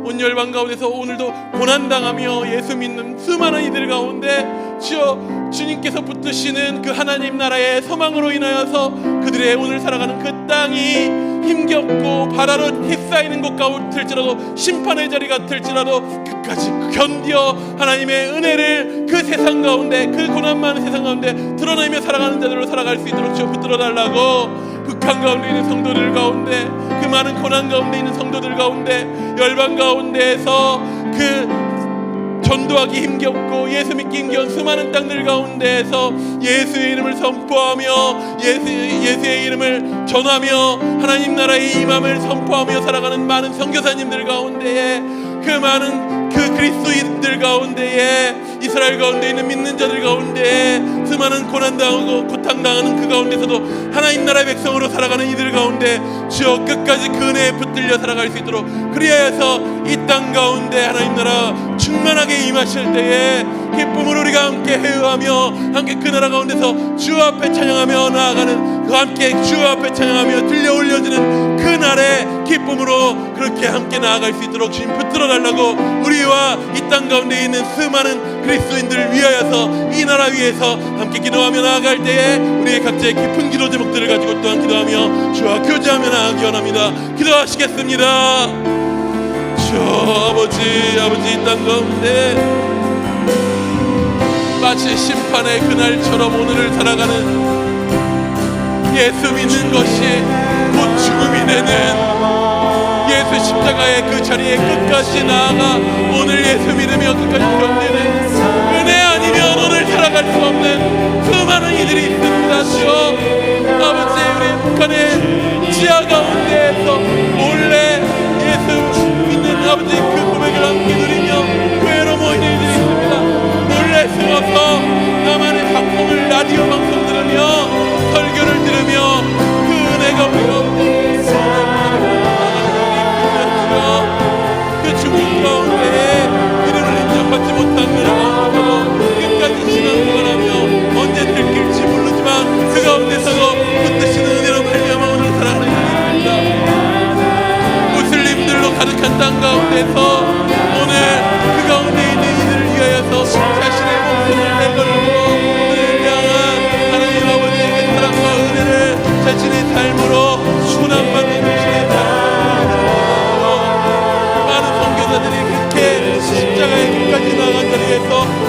S1: 온 열방 가운데서 오늘도 고난당하며 예수 믿는 수많은 이들 가운데 주여 주님께서 붙드시는 그 하나님 나라의 소망으로 인하여서 그들의 오늘 살아가는 그 땅이 힘겹고 바다로 휩싸이는 곳 같을지라도 심판의 자리 같을지라도 끝까지 견디어 하나님의 은혜를 그 세상 가운데, 그 고난 많은 세상 가운데 드러내며 살아가는 자들로 살아갈 수 있도록 주여 붙들어 달라고, 극한 가운데 있는 성도들 가운데, 그 많은 고난 가운데 있는 성도들 가운데, 열방 가운데에서 그 전도하기 힘겹고 예수 믿기 힘겨운 수많은 땅들 가운데에서 예수의 이름을 선포하며 예수의 이름을 전하며 하나님 나라의 임함을 선포하며 살아가는 많은 선교사님들 가운데에, 그 많은 그 그리스도인들 가운데에, 이스라엘 가운데 있는 믿는 자들 가운데에 수많은 고난당하고 고통당하는 그 가운데서도 하나님 나라의 백성으로 살아가는 이들 가운데 주여 끝까지 그 은혜에 붙들려 살아갈 수 있도록, 그리하여서 이 땅 가운데 하나님 나라 충만하게 임하실 때에 기쁨으로 우리가 함께 회유하며 함께 그 나라 가운데서 주 앞에 찬양하며 나아가는, 그 함께 주 앞에 찬양하며 들려 올려지는 그날의 기쁨으로 그렇게 함께 나아갈 수 있도록 주님 붙들어 달라고, 우리와 이 땅 가운데 있는 수많은 그리스도인들을 위하여서 이 나라 위에서 함께 기도하며 나아갈 때에 우리의 각자의 깊은 기도 제목들을 가지고 또한 기도하며 주와 교제하며 나아가기 원합니다. 기도하시겠습니다. 주 아버지 이 땅 가운데 마치 심판의 그날처럼 오늘을 살아가는, 예수 믿는 것이 곧 죽음이 되는 예수 십자가의 그 자리에 끝까지 나아가 오늘 예수 믿으며 끝까지 견디는, 은혜 아니면 오늘 살아갈 수 없는 수많은 이들이 있습니다. 주여 아버지, 우리 북한의 지하 가운데에서 몰래 예수 믿는 아버지 그 고백을 함께 누리며 교회로 모이는 이들이 있습니다. 몰래 숨어서 나만의 방송을, 라디오 방송 들으며 설교를 들으며 그 은혜가 우리 가운데 그 죽음 가운데 이름을 인정받지 못한 그들 가운데서도 끝까지 신앙생활하며 언제 들킬지 모르지만 그 가운데서도 붙드시는 은혜로 말미암아 오늘 살아가는 이들입니다. 무슬림들로 가득한 땅 가운데서 오늘 그 가운데 있는 이들을 위하여서 자신의 목숨을 내걸고 그를 향한 하나님 아버지의 사랑과 은혜를 자신의 삶으로 순환받는 자신의 삶으로 많은 선교사들이 그렇게 십자가의 끝까지 나아간 자리에서